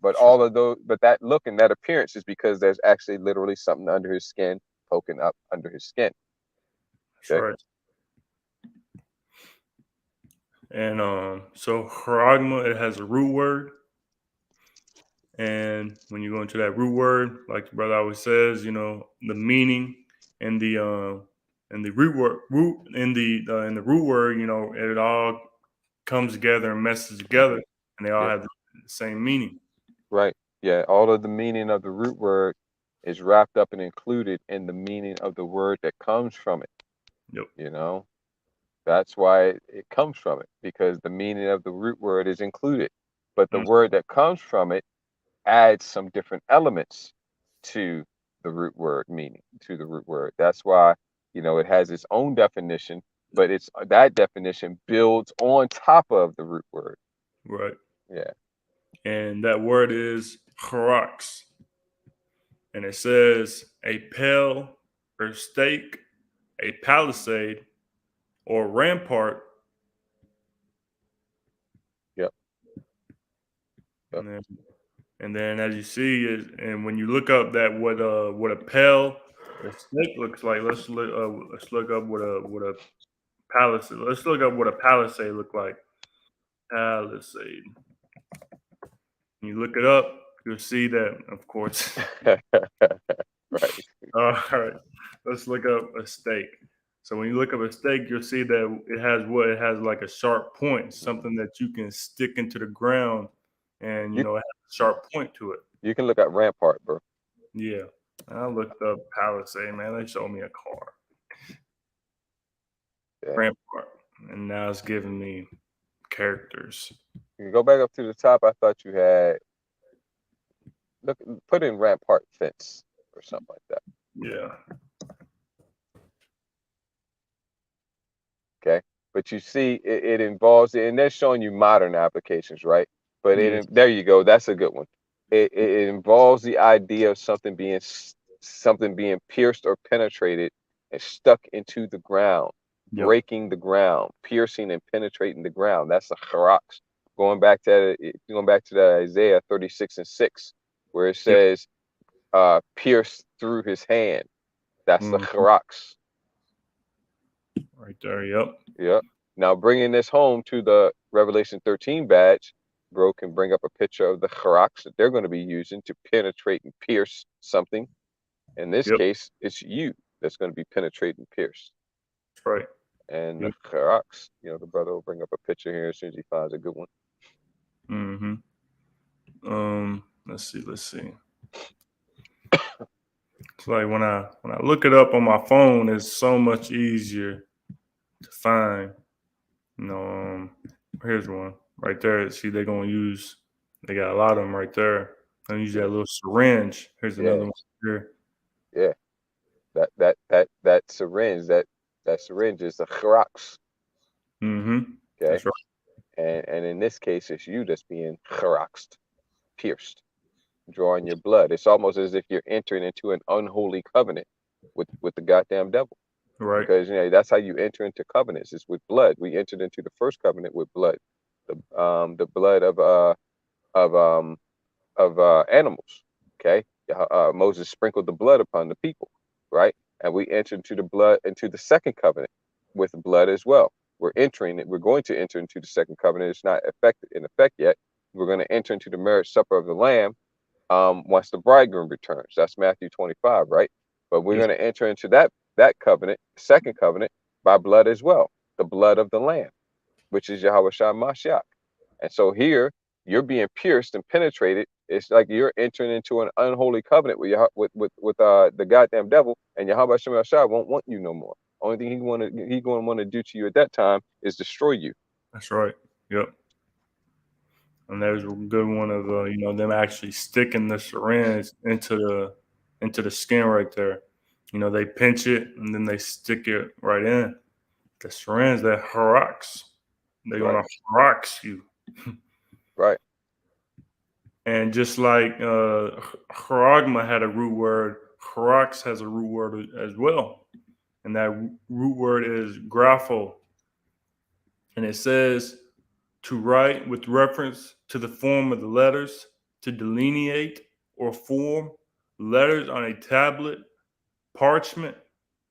But all of those, but that look and that appearance is because there's actually literally something under his skin poking up under his skin. Okay? Right. And so charagma, it has a root word. And when you go into that root word, like the brother always says, the meaning and the root in the root word, it all comes together and messes together, and they all have the same meaning. Right. Yeah. All of the meaning of the root word is wrapped up and included in the meaning of the word that comes from it. Yep. That's why it comes from it, because the meaning of the root word is included, but the word that comes from it adds some different elements to the root word meaning, to the root word. That's why, it has its own definition, but that definition builds on top of the root word. Right. Yeah. and that word is Harax. And it says a pale or stake, a palisade, or rampart. Yep. Yep. And then as you see, and when you look up that what a pale or stake looks like, let's look up what a palisade. Let's look up what a palisade look like. Palisade. When you look it up, you'll see that, of course. Right. All right, let's look up a stake. So when you look up a stake, you'll see that it has like a sharp point, something that you can stick into the ground, and You it has a sharp point to it. you can look at Rampart, bro. Yeah, I looked up Palisade, man. They showed me a car, Yeah. Rampart, and now it's giving me characters. You can go back up to the top. I thought you had put in Rampart fence or something like that. Yeah, Okay. But you see, it involves, and they're showing you modern applications, right? But yes, there you go. That's a good one. It involves the idea of something being pierced or penetrated and stuck into the ground, yep, breaking the ground, piercing and penetrating the ground. That's a charax. Going back to the Isaiah 36:6, where it yep. says, pierced through his hand. That's the Mhm. charax. Right there. Yep. Yep. Now bringing this home to the Revelation 13 badge, bro can bring up a picture of the charax that they're going to be using to penetrate and pierce something. In this Yep. case, it's you that's going to be penetrated and pierced. That's right. And Yep. the charax, the brother will bring up a picture here as soon as he finds a good one. Mm-hmm. Let's see. It's like when I look it up on my phone, it's so much easier to find. Here's one right there. See, they got a lot of them right there. I use that little syringe. Here's Yeah. another one here. Yeah. That syringe, that syringe is the charax. Mm-hmm. Okay. That's right. And in this case, it's you that's being charaxed, pierced, drawing your blood. It's almost as if you're entering into an unholy covenant with the goddamn devil. Right. Because that's how you enter into covenants, is with blood. We entered into the first covenant with blood, the blood of animals. Okay, Moses sprinkled the blood upon the people, right? And we entered into the second covenant with blood as well. We're going to enter into the second covenant. It's not in effect yet. We're going to enter into the marriage supper of the Lamb once the bridegroom returns. That's Matthew 25, right? But we're Yes. going to enter into that covenant, second covenant, by blood as well, the blood of the Lamb, which is Yahweh Shah Mashiach. And so here, you're being pierced and penetrated. It's like you're entering into an unholy covenant with the goddamn devil, and Yahweh Shah Mashiach won't want you no more. Only thing he's going to want to do to you at that time is destroy you. That's right. Yep. And there's a good one of them actually sticking the syringe into the skin right there. They pinch it and then they stick it right in. The syringe, that harax. They're Right. gonna harax you. Right. And just like charagma had a root word, harax has a root word as well. And that root word is grapho. And it says to write with reference to the form of the letters, to delineate or form letters on a tablet, parchment,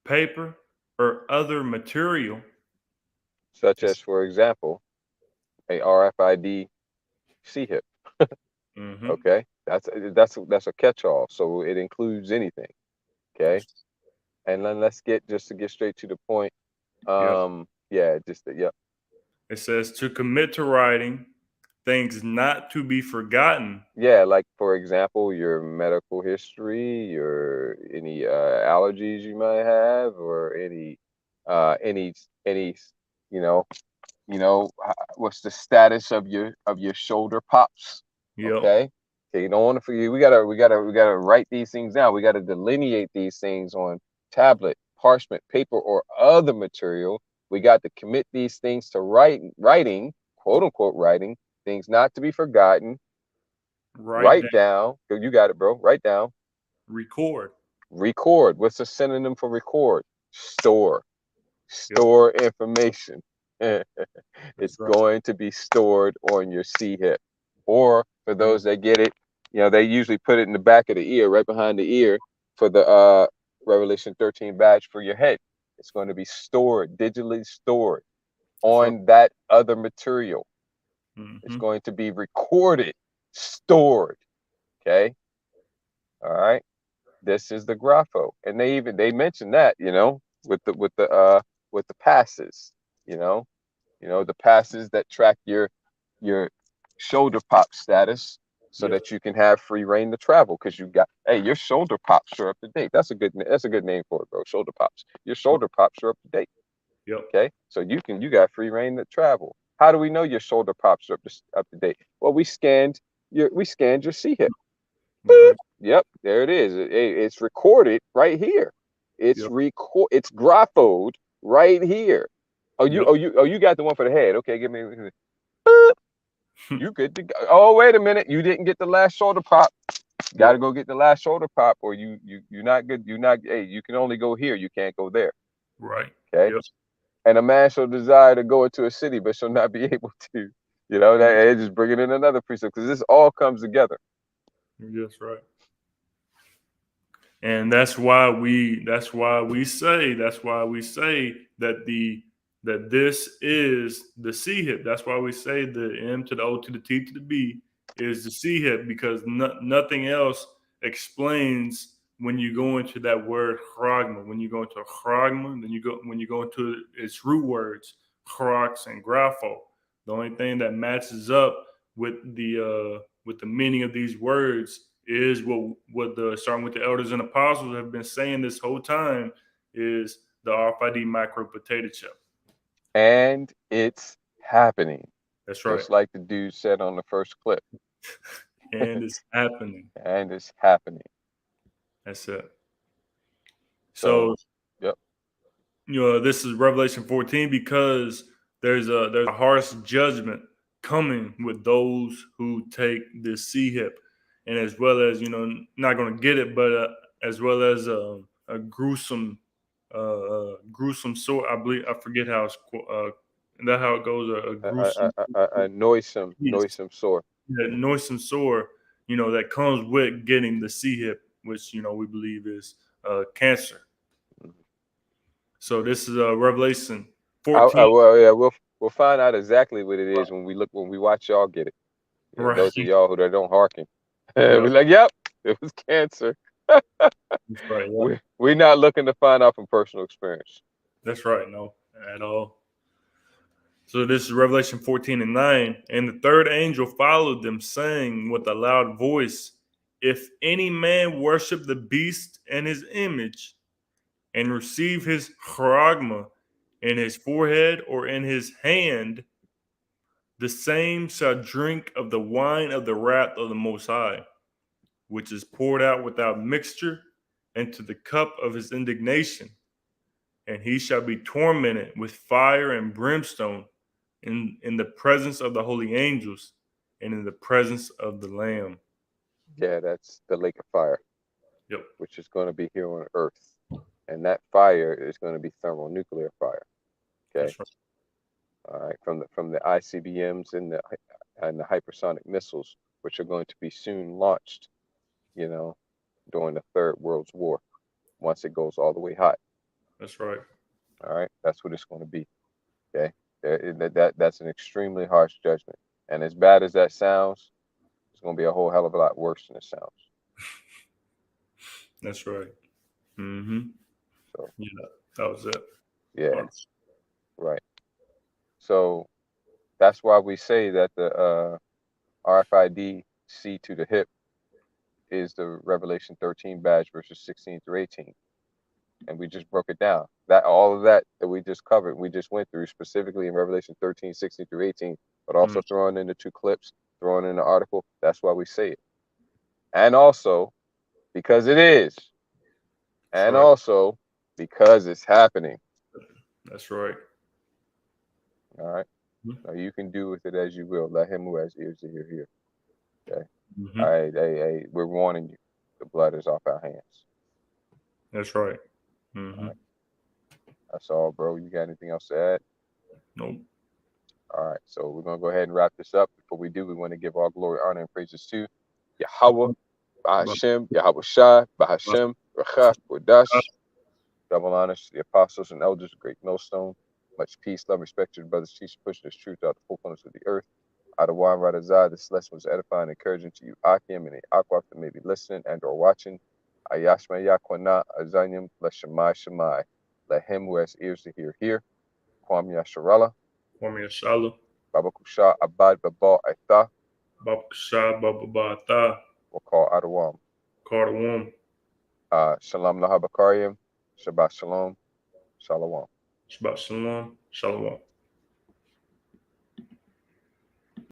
paper, or other material. Such as, for example, a RFID C-hip. Mm-hmm. Okay, that's a catch-all, so it includes anything. Okay, and then let's get straight to the point. Yep. Yeah. It says to commit to writing things not to be forgotten. Yeah, like for example, your medical history, your any allergies you might have, or any what's the status of your shoulder pops? Yep. Okay, you don't want to forget. We gotta write these things down. We gotta delineate these things on tablet, parchment, paper, or other material. We got to commit these things to writing, quote unquote writing, things not to be forgotten, Write down. You got it, bro. Write down. Record. Record. What's a synonym for record? Store. Store information. It's going to be stored on your C-hip. Or for those that get it, they usually put it in the back of the ear, right behind the ear, for the Revelation 13 badge for your head. It's going to be stored, digitally stored on that other material. It's going to be recorded, stored. Okay. All right. This is the grapho, and they mentioned that, with the passes, the passes that track your shoulder pop status, so that you can have free reign to travel, because your shoulder pops are up to date. That's a good name for it, bro. Shoulder pops. Your shoulder pops are up to date. Yep. Okay, so you got free reign to travel. How do we know your shoulder pops are up to date? Well, we scanned your C-hip. Yep, there it is. It's recorded right here. It's It's graphoed right here. You got the one for the head. Okay, give me. You good to go. Oh, wait a minute. You didn't get the last shoulder pop. Got to go get the last shoulder pop, or you're not good. Hey, you can only go here. You can't go there. Right. Okay. Yep. And a man shall desire to go into a city, but shall not be able to. That just bringing in another precept, because this all comes together. Yes, right. And that's why we say that this is the C-hip. That's why we say the M to the O to the T to the B is the C-hip, because nothing else explains when you go into that word chragma. When you go into a chragma, when you go into its root words, chrox and grapho. The only thing that matches up with the meaning of these words is what the starting with the elders and apostles have been saying this whole time, is the RFID micro potato chip. And it's happening. That's right. Just like the dude said on the first clip. And it's happening. And it's happening. That's it. So yep. This is Revelation 14, because there's a harsh judgment coming with those who take this C-hip, and as well as, not going to get it, but as well as a gruesome sword. I forget how it's that's how it goes. A gruesome, a noisome sword. Yeah, noisome sword. That comes with getting the C-hip, which we believe is cancer. So this is Revelation 14. We'll find out exactly what it is when we watch y'all get it. Right. Those of y'all who don't hearken, we're like, yep, it was cancer. That's right. Yep. We're not looking to find out from personal experience. That's right. No, at all. So this is Revelation 14:9. And the third angel followed them, saying with a loud voice, if any man worship the beast and his image, and receive his charagma in his forehead or in his hand, the same shall drink of the wine of the wrath of the Most High, which is poured out without mixture into the cup of his indignation. And he shall be tormented with fire and brimstone in the presence of the holy angels and in the presence of the Lamb. Yeah, that's the lake of fire. Yep. Which is going to be here on earth. And that fire is going to be thermonuclear fire. Okay. That's right. All right. From the ICBMs and the hypersonic missiles, which are going to be soon launched, during the Third World War, once it goes all the way hot. That's right. All right. That's what it's going to be. Okay. That's an extremely harsh judgment. And as bad as that sounds, it's going to be a whole hell of a lot worse than it sounds. That's right. Mm-hmm. So yeah, that was it. Yeah. Right. So that's why we say that the RFID C to the hip is the Revelation 13 badge verses 16 through 18. And we just broke it down. That all of that we just covered, we just went through specifically in Revelation 13, 16 through 18, but also throwing in the two clips, throwing in the article. That's why we say it. And also because it is. And also because it's happening. That's right. All right. Now you can do with it as you will. Let him who has ears to hear. Okay. Mhm. All right, hey, we're warning you. The blood is off our hands. That's right. Mhm. All right. That's all, bro. You got anything else to add? Nope. All right, so we're gonna go ahead and wrap this up. Before we do, we want to give all glory, honor, and praises to Yahweh, Bahashem, Yahweh Shai, Bahashem, Racha, Kodash. Double honors to the apostles and elders, great millstone. Much peace, love, respect to the brothers, teachers, pushing this truth out the full corners of the earth. Adawan Radazai, this lesson was edifying, encouraging to you, Akim, and the Akwaf that may be listening and or watching. Ayashma Yakwana, Azanyam, Leshamai Shemai. Let him who has ears to hear. Kwam Yasharala, Kwame Ashala. Baba Kusha, Abad Babal Aitha, Baba Kasha. Baba Bata. we'll call Adawam. Carter Wom. Shalom Lahabakariam, Shabbat Shalom, Shalom. Shabbat Shalom. Shalom.